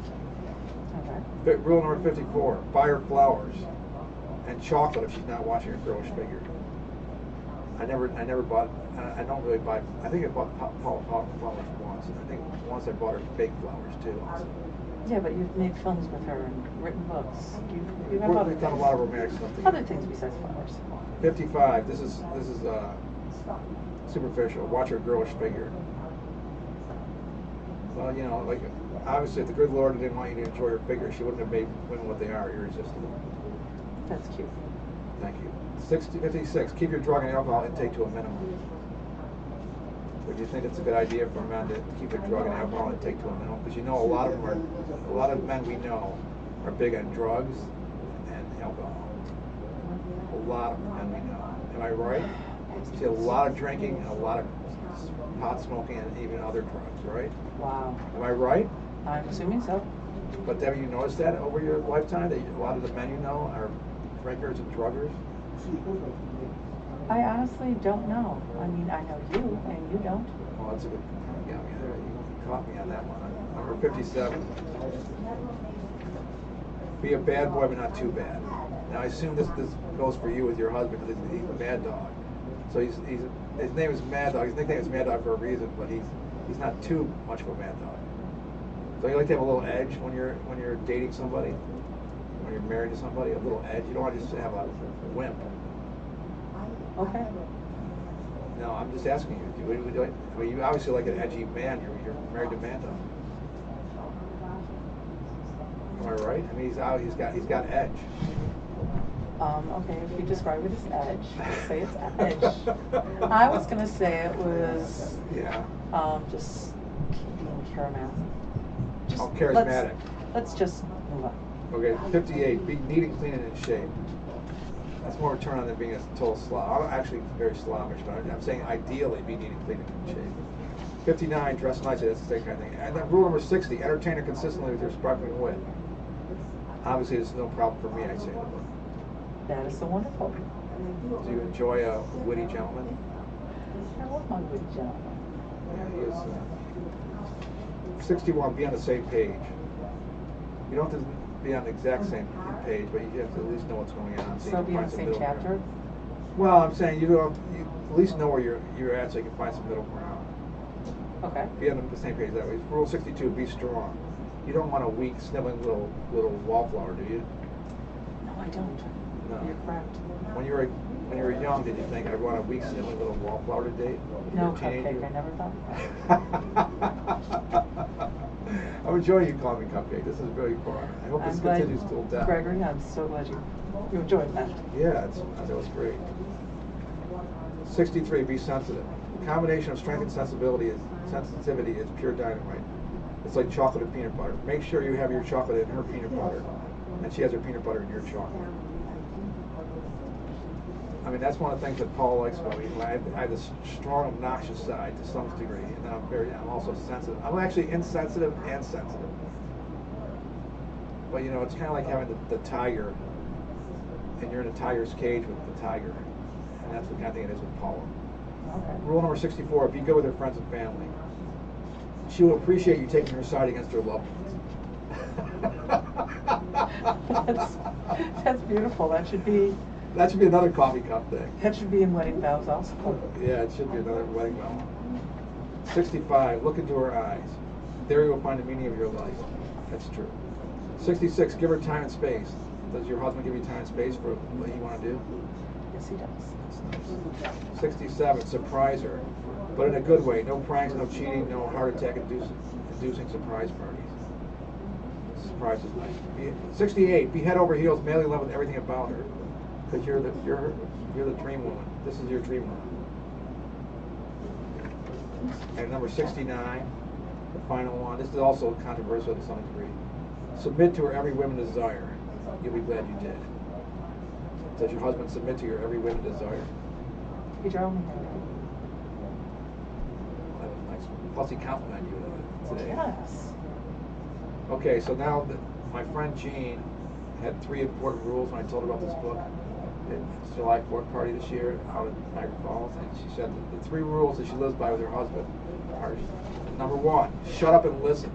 Okay. Rule number 54. Buy her flowers and chocolate if she's not watching her girlish figure. I never bought. I don't really buy. I think I bought flowers once. And I think once I bought her fake flowers too. Yeah, but you've made films with her and written books. You have other We've done a things. lot of romantic stuff together. Other things besides flowers. 55. This is superficial. Watch her girlish figure. Well, you know, like obviously, if the good Lord didn't want you to enjoy her figure, she wouldn't have made women what they are, irresistible. That's cute. Thank you. 56. Keep your drug and alcohol intake to a minimum. Would you think it's a good idea for men to keep their drug and alcohol intake to a minimum? Because you know a lot of men we know are big on drugs and alcohol. A lot of men we know. Am I right? See a lot of drinking and a lot of pot smoking and even other drugs, right? Wow. Am I right? I'm assuming so. But have you noticed that over your lifetime that a lot of the men you know are drinkers and druggers? I honestly don't know. I mean, I know you, and you don't. Well, that's a good. Yeah, you caught me on that one. Number 57. Be a bad boy, but not too bad. Now, I assume this goes for you with your husband because he's a mad dog. So his name is Mad Dog. His nickname is Mad Dog for a reason, but he's not too much of a mad dog. So you like to have a little edge when you're dating somebody, when you're married to somebody, a little edge. You don't want to just have a wimp. Okay. No, I'm just asking you. I mean, you obviously like an edgy man. You're married to Mad Dog. Am I right? I mean, he's got edge. Okay, if you describe it as edge, let's say it's edge. I was gonna say it was just being charismatic. Charismatic. Let's just move on. Okay, 58. Be neat and clean and in shape. That's more of a turn on than being a total slob. I'm actually very slobbish, but I'm saying ideally be neat and clean and in shape. 59. Dress nicely. That's the same kind of thing. And then rule number 60. Entertain her consistently with your sparkling wit. Obviously, there's no problem for me, I say. That is so wonderful. Do you enjoy a witty gentleman? I love my witty gentleman. Yeah, he is. 61. Be on the same page. You don't have to be on the exact same page, but you have to at least know what's going on. So be on the same chapter? Well, I'm saying you at least know where you're at so you can find some middle ground. Okay. Be on the same page that way. Rule 62. Be strong. You don't want a weak, sniveling little wallflower, do you? No, I don't. No. You're correct. When you were young, did you think I'd want a weak, sniveling little wallflower to date? No, Cupcake. I never thought. I'm enjoying you calling me Cupcake. This is really fun. I hope this continues till death. Gregory, I'm so glad you enjoyed that. Yeah, that was great. 63. Be sensitive. The combination of strength and sensitivity is pure dynamite. It's like chocolate and peanut butter. Make sure you have your chocolate in her peanut butter, and she has her peanut butter in your chocolate. I mean, that's one of the things that Paul likes about me. I have this strong, obnoxious side to some degree, and then I'm also sensitive. I'm actually insensitive and sensitive. But you know, it's kind of like having the tiger and you're in a tiger's cage with the tiger. And that's the kind of thing it is with Paula. Okay. Rule number 64, be good with her friends and family. She will appreciate you taking her side against her loved ones. That's beautiful. That should be another coffee cup thing. That should be in wedding vows also. Yeah, it should be another wedding vow. 65, look into her eyes. There you will find the meaning of your life. That's true. 66, give her time and space. Does your husband give you time and space for what you want to do? Yes, he does. That's nice. 67, surprise her. But in a good way. No pranks, no cheating, no heart attack inducing surprise parties. Surprise is nice. 68, be head over heels, madly in love with everything about her. Because you're the dream woman. This is your dream woman. And number 69, the final one. This is also controversial to some degree. Submit to her every woman's desire. You'll be glad you did. Does your husband submit to your every woman's desire? You drove me That was nice. Plus he complimented you today. Yes. Okay, so now my friend Jean had 3 important rules when I told her about this book at July 4th party this year out at Niagara Falls, and she said that the 3 rules that she lives by with her husband are: number 1, shut up and listen.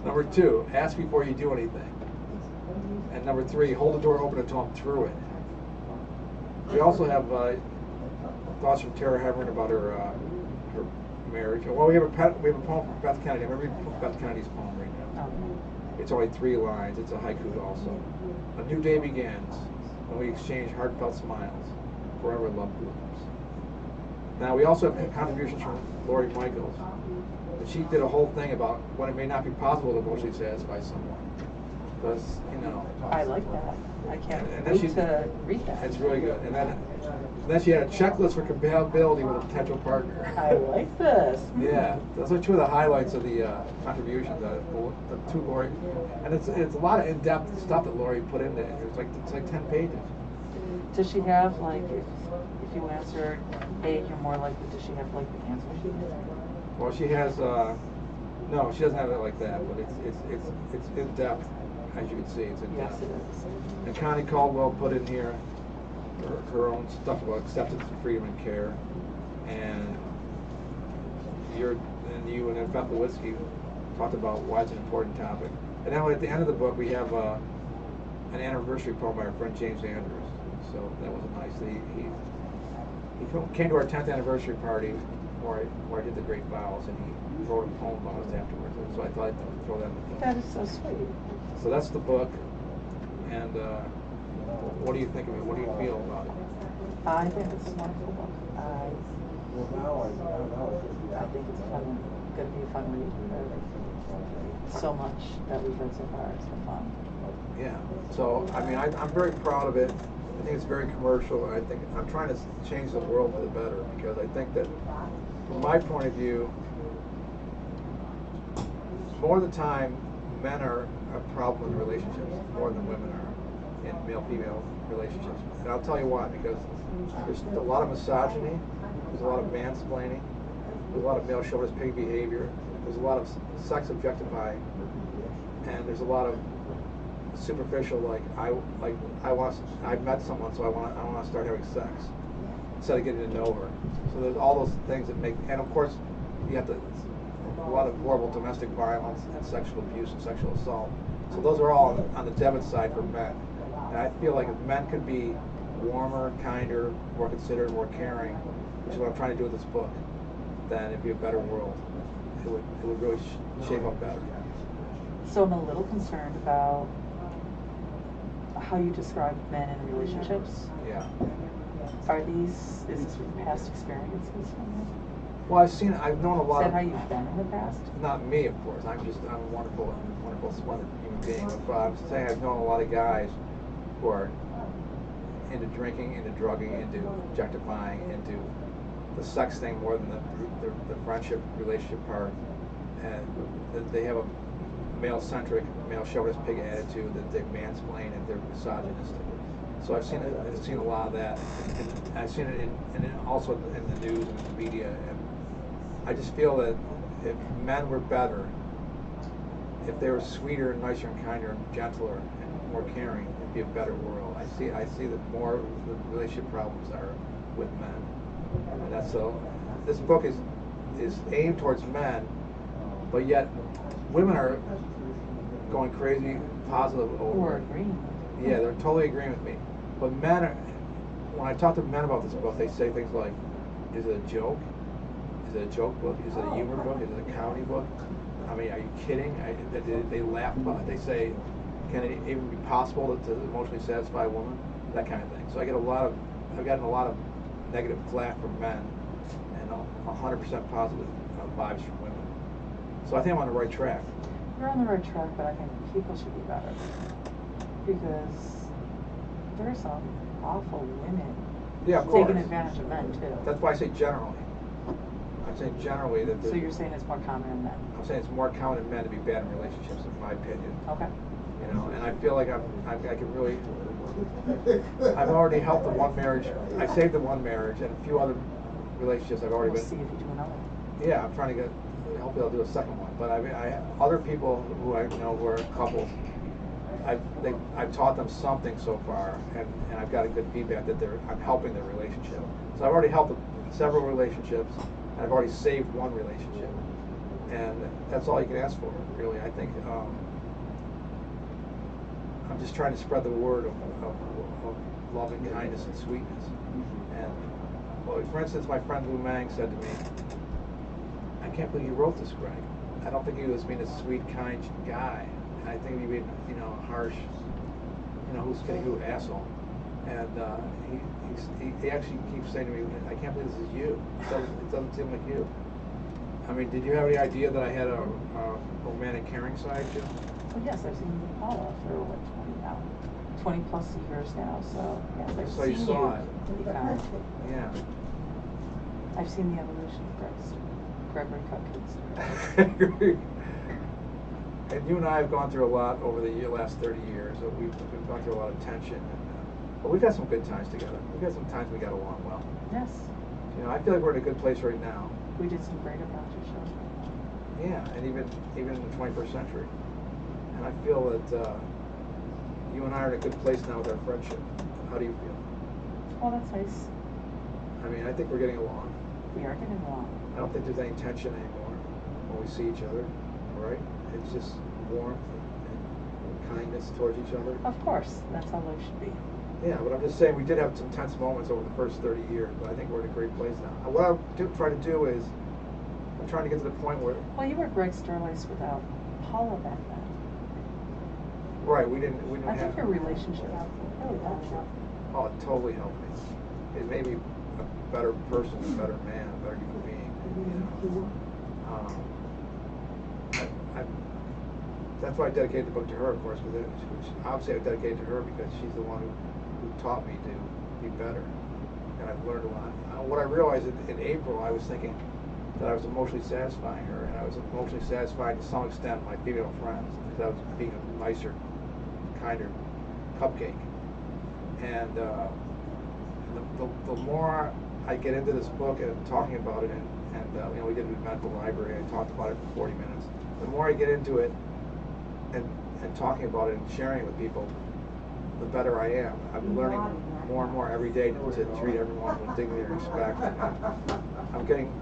Number 2, ask before you do anything. And number 3, hold the door open until I'm through it. We also have thoughts from Tara Heverin about her marriage. Well, we have a poem from Beth Kennedy. I'm going to read Beth Kennedy's poem right now. It's only 3 lines. It's a haiku also. A new day begins when we exchange heartfelt smiles. Forever love blooms. Now, we also have contributions from Lori Michaels. And she did a whole thing about when it may not be possible to emotionally satisfy someone. Because, I like that. I can't and wait to read that. It's really good. And then she had a checklist for compatibility with a potential partner. I like this. Yeah, those are 2 of the highlights of the contributions. The 2 Lori, and it's a lot of in-depth stuff that Lori put in there. It's like 10 pages. Does she have, like, if you answer A, you're more likely, does she have, like, the answer sheet? Well, she has no, she doesn't have it like that, but it's in depth, as you can see. It's in Yes, depth. it is. And Connie Caldwell put in here her own stuff about acceptance and freedom and care, and you and then Beth Lewitsky talked about why it's an important topic. And now at the end of the book we have an anniversary poem by our friend James Andrews. So that was a nice. He came to our 10th anniversary party where I did the Great Vows, and he wrote a poem about us afterwards. So I thought I'd throw that in the book. That is so sweet. So that's the book. And what do you think of it? What do you feel about it? I think it's a wonderful book. I think it's going to be a fun read. So much that we've read so far. It's been fun. Yeah. So, I mean, I'm very proud of it. I think it's very commercial. I think I'm trying to change the world for the better, because I think that, from my point of view, more of the time, men are a problem in relationships more than women are in male-female relationships. And I'll tell you why, because there's a lot of misogyny, there's a lot of mansplaining, there's a lot of male chauvinist pig behavior, there's a lot of sex objectifying, and there's a lot of superficial, I met someone, so I want to start having sex instead of getting to know her. So there's all those things that make, and of course you have a lot of horrible domestic violence and sexual abuse and sexual assault. So those are all on the debit side for men. And I feel like if men could be warmer, kinder, more considerate, more caring, which is what I'm trying to do with this book, then it'd be a better world. It would really shape up better. So I'm a little concerned about how you describe men in relationships. Yeah. Is this from past experiences? Well, I've known a lot Is that of. how you've been in the past? Not me, of course. I'm a wonderful, splendid human being. But I'm saying I've known a lot of guys who are into drinking, into drugging, into objectifying, into the sex thing more than the friendship, relationship part, and they have a male-centric, male-chauvinist pig attitude, that they mansplain and they're misogynistic. So I've seen a lot of that. And I've seen it also in the news and in the media. And I just feel that if men were better, if they were sweeter and nicer and kinder and gentler and more caring, it'd be a better world. I see that more of the relationship problems are with men, and that's so. This book is aimed towards men, but yet women are going crazy positive over Or it. agreeing. Yeah, they're totally agreeing with me. But men are, when I talk to men about this book, they say things like, is it a joke? Is it a joke book? Is it a humor book? Is it a comedy book? I mean, are you kidding? They laugh about it. They say, can it even be possible to emotionally satisfy a woman? That kind of thing. So I've gotten a lot of negative flack from men, and 100% positive vibes from women. So I think I'm on the right track. You're on the right track, but I think people should be better. Because there are some awful women Yeah, of course. taking advantage of men too. That's why I say generally. I'm saying generally that. So you're saying it's more common in men? I'm saying it's more common in men to be bad in relationships, in my opinion. Okay. You know, and I feel like I can really. I've already helped the one marriage. I saved the one marriage, and a few other relationships I've already We'll been. see if you do another. Yeah, I'm trying to get. Hopefully, I'll do a second one. But I mean, other people who I know who are couples. I've taught them something so far, and I've got a good feedback that I'm helping their relationship. So I've already helped several relationships, and I've already saved one relationship, and that's all you can ask for, really. I think I'm just trying to spread the word of loving kindness and sweetness. And well, for instance, my friend Lou Mang said to me, "I can't believe you wrote this, Greg. I don't think he was being a sweet, kind guy. I think he being, harsh, who's getting who, asshole." And he actually keeps saying to me, "I can't believe this is you. It doesn't seem like you." I mean, did you have any idea that I had a romantic, caring side, Jim? Well, yes, I've seen you with Paula for what, 20 plus years now. So yes, I've So you seen saw you it. be kind. Yeah. I've seen the evolution of Gregory Cupcake. And you and I have gone through a lot over the last 30 years. So we've gone through a lot of tension, but we've had some good times together. We've had some times we got along well. Yes. I feel like we're in a good place right now. We did some great adventure shows. Yeah, and even in the 21st century. And I feel that you and I are in a good place now with our friendship. How do you feel? Oh, that's nice. I mean, I think we're getting along. We are getting along. I don't think there's any tension anymore when we see each other, right? It's just warmth and kindness towards each other. Of course, that's how life should be. Yeah, but I'm just saying we did have some tense moments over the first 30 years, but I think we're in a great place now. And what I'm trying to do is, I'm trying to get to the point where. Well, you were Greg Sterlace without Paula back then. Right, we didn't I have. think your relationship really helped you. Oh, it totally helped me. It made me a better person, a better man, a better human being. That's why I dedicated the book to her, of course, because obviously I dedicated to her because she's the one who taught me to be better, and I've learned a lot. What I realized in April, I was thinking that I was emotionally satisfying her, and I was emotionally satisfying to some extent my female friends because I was being a nicer, kinder cupcake. And the more I get into this book and talking about it, and we did it at the medical library. I talked about it for 40 minutes. The more I get into it, and talking about it and sharing it with people, the better I am. I'm learning more and more every day to treat everyone with dignity and respect. And I'm getting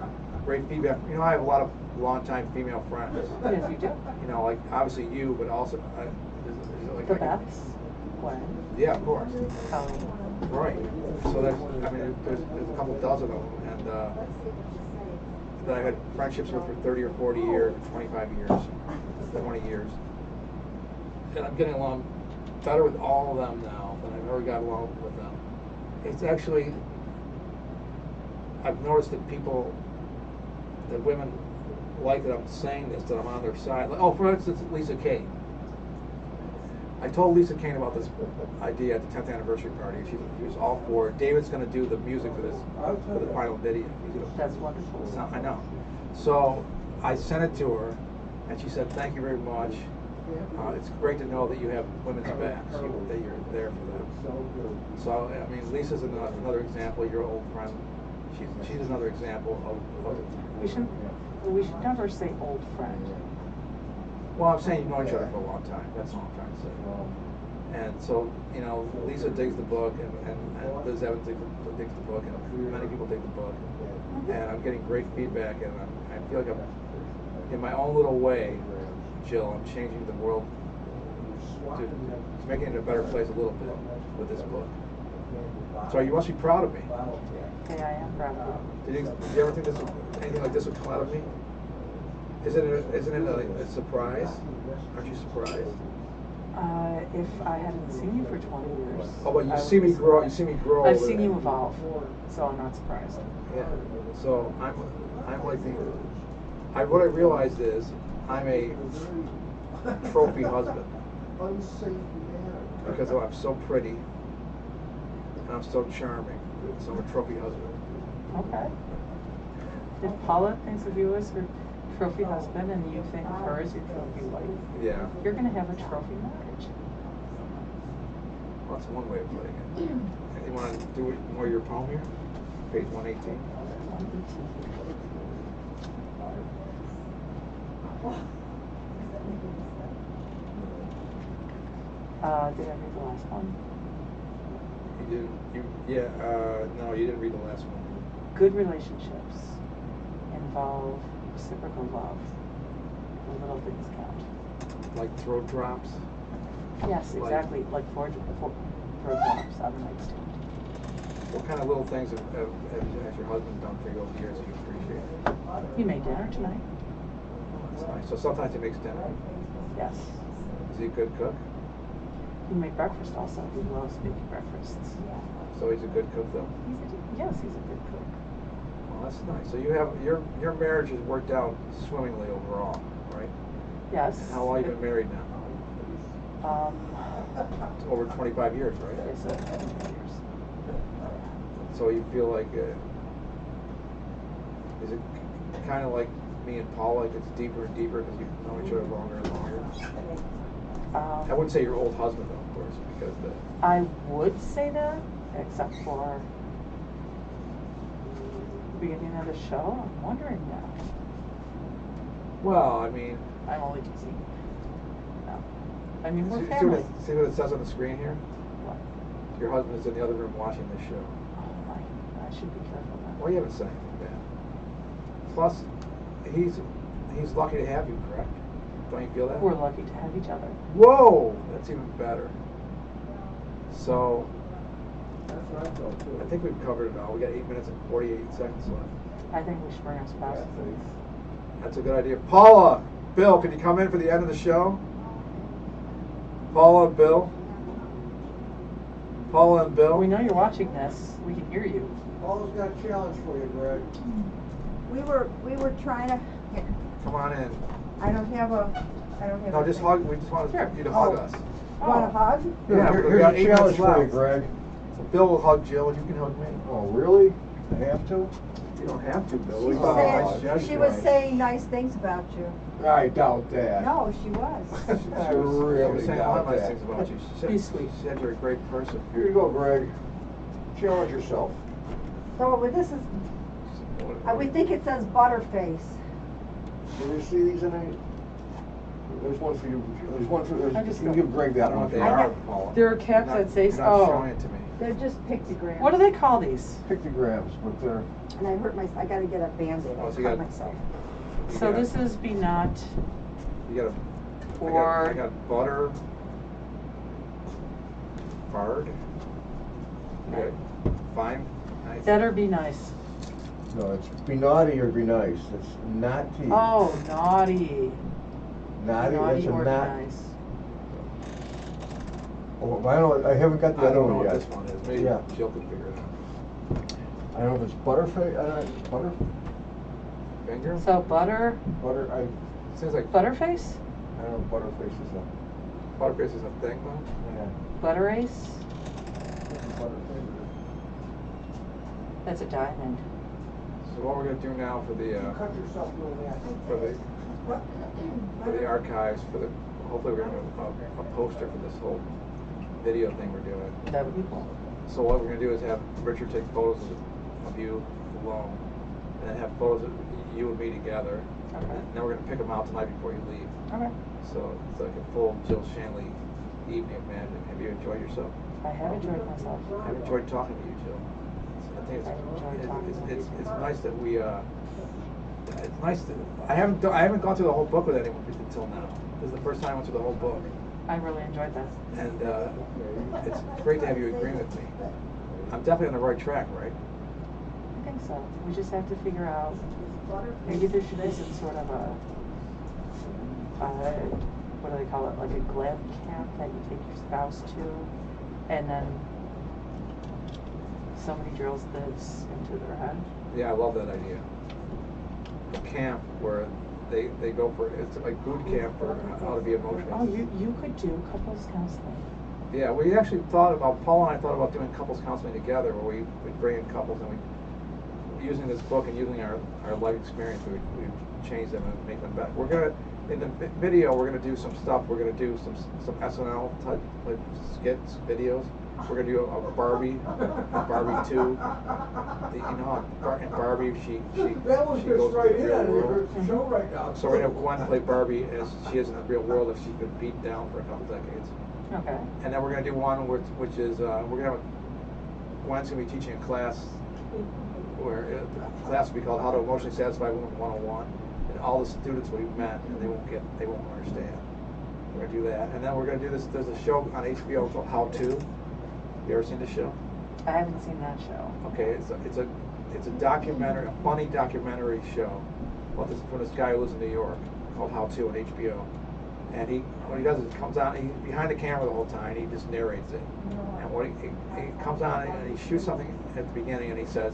great feedback. I have a lot of longtime female friends. Yes, you do. Like obviously you, but also like The Beths, Gwen, yeah, of course. Colleen. Right. So there's a couple dozen of them, and that I've had friendships with for 30 or 40 years, or 25 years, 20 years. And I'm getting along better with all of them now than I've ever got along with them. It's actually, I've noticed that women like that I'm saying this, that I'm on their side. For instance, Lisa Kane. I told Lisa Kane about this idea at the 10th anniversary party. She was all for it. David's going to do the music for the final video. That's wonderful. I know. So I sent it to her, and she said, "Thank you very much. It's great to know that you have women's backs, that you're there for them." So, I mean, Lisa's another example. Your old friend. She's another example of. We should never say old friend. Well, I'm saying you've known each other for a long time. That's all I'm trying to say. And so, you know, Lisa digs the book, and Liz Evans digs the book, and many people dig the book. And I'm getting great feedback, and I feel like I'm, in my own little way, Jill, I'm changing the world, to making it a better place a little bit with this book. So you must be proud of me. Okay, I am proud of you. Did you ever think anything like this would come out of me? Isn't it a surprise? Aren't you surprised? If I hadn't seen you for 20 years. Oh, but you see me grow. You see me grow. I've seen you evolve, so I'm not surprised. Yeah. So I'm like what I realized is I'm a trophy husband because I'm so pretty and I'm so charming. So I'm a trophy husband. Okay. If Paula thinks of you as her trophy husband and you think of her as your trophy wife, Yeah. you're going to have a trophy marriage. Well, that's one way of putting it. You want to do more of your poem here? Page 118. Did I read the last one? You didn't. No, you didn't read the last one. Good relationships involve reciprocal love. The little things count. Like throat drops. Yes, exactly. Like four drops on the nightstand. What kind of little things has your husband done for you over the years that you appreciate? He made dinner tonight. That's nice. So sometimes he makes dinner. Yes. Is he a good cook? He made breakfast also. He loves making breakfasts. So he's a good cook, though. Yes, he's a good cook. Well, that's nice. So you have your marriage has worked out swimmingly overall, right? Yes. And how long have you been married now? It's over 25 years, right? It's 25 years. So you feel like is it kind of like me and Paul, like it's deeper and deeper because you know each other longer and longer? I wouldn't say your old husband, though, of course, because I would say that, except for the beginning of the show. I'm wondering now. well, I mean, I'm only teasing. No. I mean, we're see family. see what it says on the screen here? What? Your husband is in the other room watching this show. Oh my, I should be careful now. Well, you haven't said anything bad. Plus, he's lucky to have you, correct? Don't you feel that? We're lucky to have each other. Whoa, that's even better. So, I think we've covered it all. We got 8 minutes and 48 seconds left. I think we should bring our spouses in. That's a good idea. Paula, Bill, can you come in for the end of the show? Paula, Bill. Paula and Bill. We know you're watching this. We can hear you. Paula's got a challenge for you, Greg. We were trying to. Here, Come on in. I don't have. No, just hug. We just want Sure. you to hug Oh. us. Want a hug? Yeah, Here's we got a 8 challenge minutes for you, left. Greg. So Bill will hug Jill, and you can hug me. Oh, really? I have to? You don't have to, Bill. She We was thought it saying- was a nice She was gesture. saying nice things about you. I doubt that. No, she was. I She was really saying a lot of doubt nice that. things about you. She said, Be sweet. She said you're a great person. Here you go, Greg. Challenge yourself. So this is. We think it says Butterface. Do you see these in any? There's one for you. There's one for. I just You can give Greg I that don't know one. what they I are, got- Paula. There are caps You're not- that say, You're not oh. showing it to me. They're just pictograms. What do they call these? Pictograms, but they're. And I hurt I gotta get a Band-Aid. Oh, so I you cut got- myself. You So got- this is be not You got or I got butter. Bard. Okay. Fine. Nice. better be nice. No, it's be naughty or be nice. It's not tea. Oh, naughty. Naughty, Naughty it's a or be not. nice. Oh, I haven't got the I other don't know one what yet. this one is. Maybe Yeah. Jill can figure it out. I don't know if it's butterface. Butter. Finger? Mm-hmm. So butter, Butter. Seems like butterface, I don't know. Butterface is a. butterface is a thing, though. Yeah. butterace. Butterface. That's a diamond. So what we're gonna do now for the Cut yourself doing that. for the archives hopefully we're gonna have a poster for this whole video thing we're doing. That would be cool. So what we're gonna do is have Richard take photos of you alone, and then have photos of you and me together. Okay. And then we're gonna pick them out tonight before you leave. Okay. So it's like a full Jill Shanley evening, man. Have you enjoyed yourself? I have enjoyed myself. I've enjoyed talking to you, Jill. I think I've enjoyed talking to you. it's nice that we it's nice that I haven't gone through the whole book with anyone until now. This is the first time I went through the whole book, I really enjoyed this. and it's great to have you agree with me. I'm definitely on the right track, right? I think so. We just have to figure out, maybe there should be some sort of a, what do they call it, like a glad camp that you take your spouse to, and then somebody drills this into their head. Yeah, I love that idea. A camp where they go for, it's like boot camp for how to be emotional. Oh, you could do couples counseling. Yeah, we actually thought about, Paul and I thought about doing couples counseling together, where we'd bring in couples and using this book and using our life experience, we'd change them and make them better. We're gonna, in the video, we're gonna do some stuff. We're gonna do some SNL type like skits, videos. We're gonna do a Barbie 2. In Barbie, she goes to the real world. Show right now. So we're gonna have Gwen play Barbie as she is in the real world if she's been beaten down for a couple decades. Okay. And then we're gonna do one which is we're gonna have Gwen's gonna be teaching a class where the class will be called How to Emotionally Satisfy Women 101, and all the students will be met and they won't understand. We're gonna do that, and then we're gonna do this. There's a show on HBO called How To. You ever seen the show? I haven't seen that show. Okay, it's a documentary, a funny documentary show about this guy who lives in New York called How To on HBO. And what he does is comes out, he's behind the camera the whole time, he just narrates it. And what he comes on and he shoots something at the beginning and he says,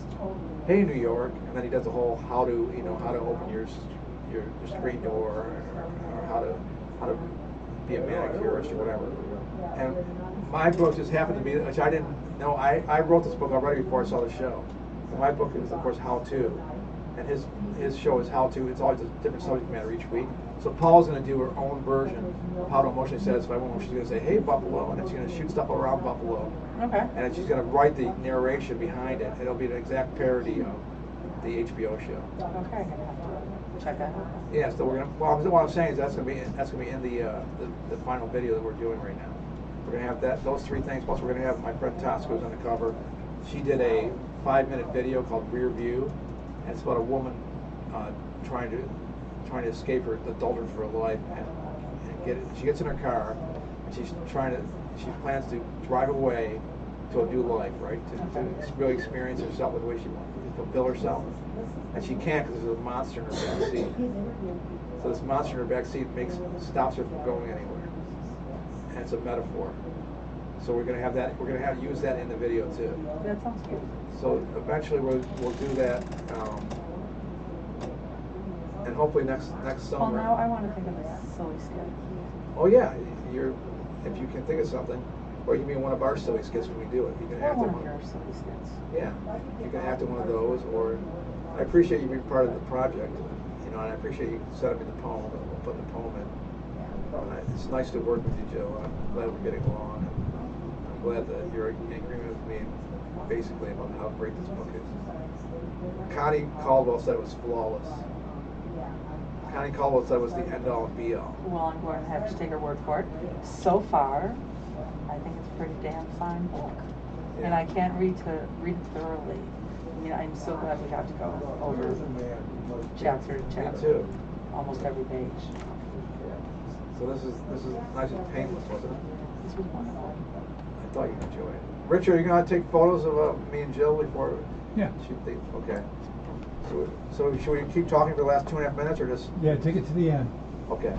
"Hey New York," and then he does the whole how to open your screen door, or how to be a manicurist or whatever. And my book just happened to be, which I didn't know, I wrote this book already before I saw the show. And my book is of course How To, and his show is How To. It's always a different subject matter each week. So Paul's going to do her own version of How to Emotionally Satisfy Women. She's going to say, "Hey Buffalo," and then she's going to shoot stuff around Buffalo. Okay. And then she's going to write the narration behind it. It'll be an exact parody of the HBO show. Okay, I'm gonna have to check that out. Yeah, so we're gonna. Well, what I'm saying is that's gonna be in the final video that we're doing right now. We're gonna have those three things. Plus, we're gonna have my friend Tosco's on the cover. She did a 5-minute video called Rear View, and it's about a woman trying to escape the doldrums of her life and get it. She gets in her car and she plans to drive away to a new life, right? To really experience herself the way she wants to fulfill herself. And she can't because there's a monster in her back seat. So this monster in her back seat stops her from going anywhere. And it's a metaphor. So we're gonna have that. We're gonna use that in the video too. That sounds good. So eventually we'll do that, and hopefully next summer. Well, now I want to think of a silly skit. Oh yeah, if you can think of something, or you can be one of our silly skits when we do it. You can Or act one in of your silly skits. Yeah, you can act in one of those, or I appreciate you being part of the project. And I appreciate you setting me the poem and we'll put the poem in. It's nice to work with you, Jill. I'm glad we're getting along. I'm glad that you're in agreement with me, basically, about how great this book is. Connie Caldwell said it was flawless. Connie Caldwell said it was the end-all and be-all. Well, I'm going to have to take her word for it. So far, I think it's a pretty damn fine book. Yeah. And I can't read it thoroughly. I mean, I'm so glad we got to go over chapter to chapter. Me too. Almost every page. So this is nice and painless, wasn't it? This was wonderful. I thought you'd enjoy it. Richard, are you going to take photos of me and Jill before? Yeah. Okay. So should we keep talking for the last 2.5 minutes, or just? Yeah, take it to the end. Okay.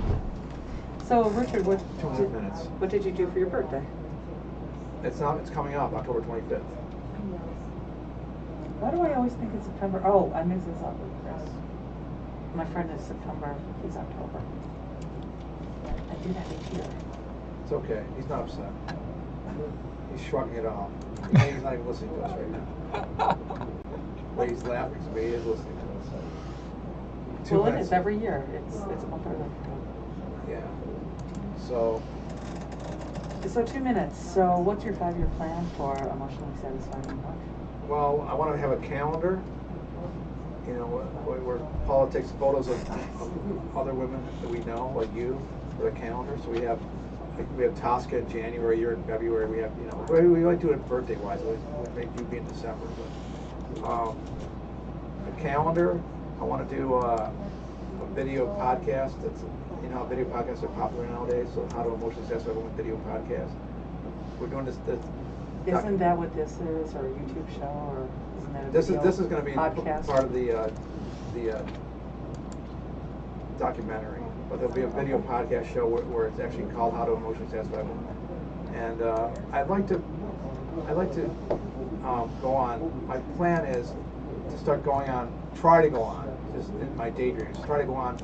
So, Richard, 2.5 minutes. what did you do for your birthday? It's coming up October 25th. Why do I always think it's September? Oh, I mix this up with Chris. My friend is September, he's October. I do that each year. It's okay. He's not upset. He's shrugging it off. He's not even listening to us right now. But he's laughing, so he is listening to us. Well, it is every year. It's a month early. Yeah. So 2 minutes. So, what's your 5-year plan for emotionally satisfying life? well, I want to have a calendar, where Paula takes photos of other women that we know, like you, for a calendar. So we have like we have Tosca in January, you're in February, we have, you know, we only do it birthday wise, we make you be in December, but, the calendar, I wanna do, a video podcast, that's, you know, video podcasts are popular nowadays, so how to emotionally satisfy with video podcast. We're doing this. Isn't that what this is, or a YouTube show, or isn't that a This video is going to be podcast? part of the documentary, but there'll be a video podcast show where it's actually called How to Emotionally Satisfy Women. And I'd like to go on. My plan is to start going on, try to go on, just in my daydreams, try to go on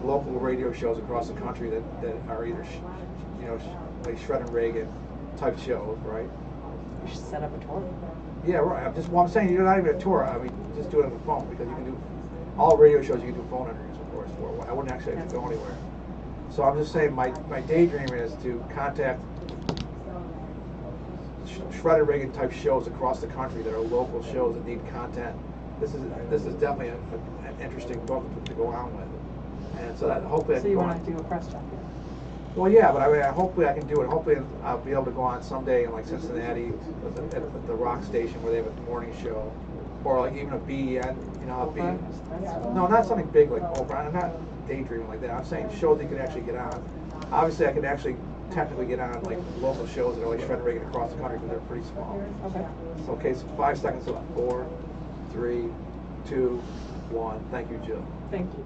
local radio shows across the country that are either, you know, like Shred and Reagan type shows, right? You should set up a tour. Yeah, right. I'm saying you're not even a tour. I mean, just do it on the phone, because you can do all radio shows. You can do phone interviews, of course. I wouldn't actually have to go anywhere. So I'm just saying my daydream is to contact Shred and Reagan type shows across the country that are local shows that need content. This is definitely an interesting book to go on with. And so that hopefully I So can you go want on. to do a press jump here? Well, yeah, but I mean, hopefully I can do it. Hopefully I'll be able to go on someday in like Cincinnati at the rock station where they have a morning show, or like even a BEN, you know, no, not something big like Oprah. I'm not daydreaming like that. I'm saying shows you can actually get on. Obviously, I can actually technically get on like local shows that are like Shred and Reagan across the country, but they're pretty small. Okay. So, okay, so 5 seconds. So 4, 3, 2, 1. Thank you, Jill. Thank you.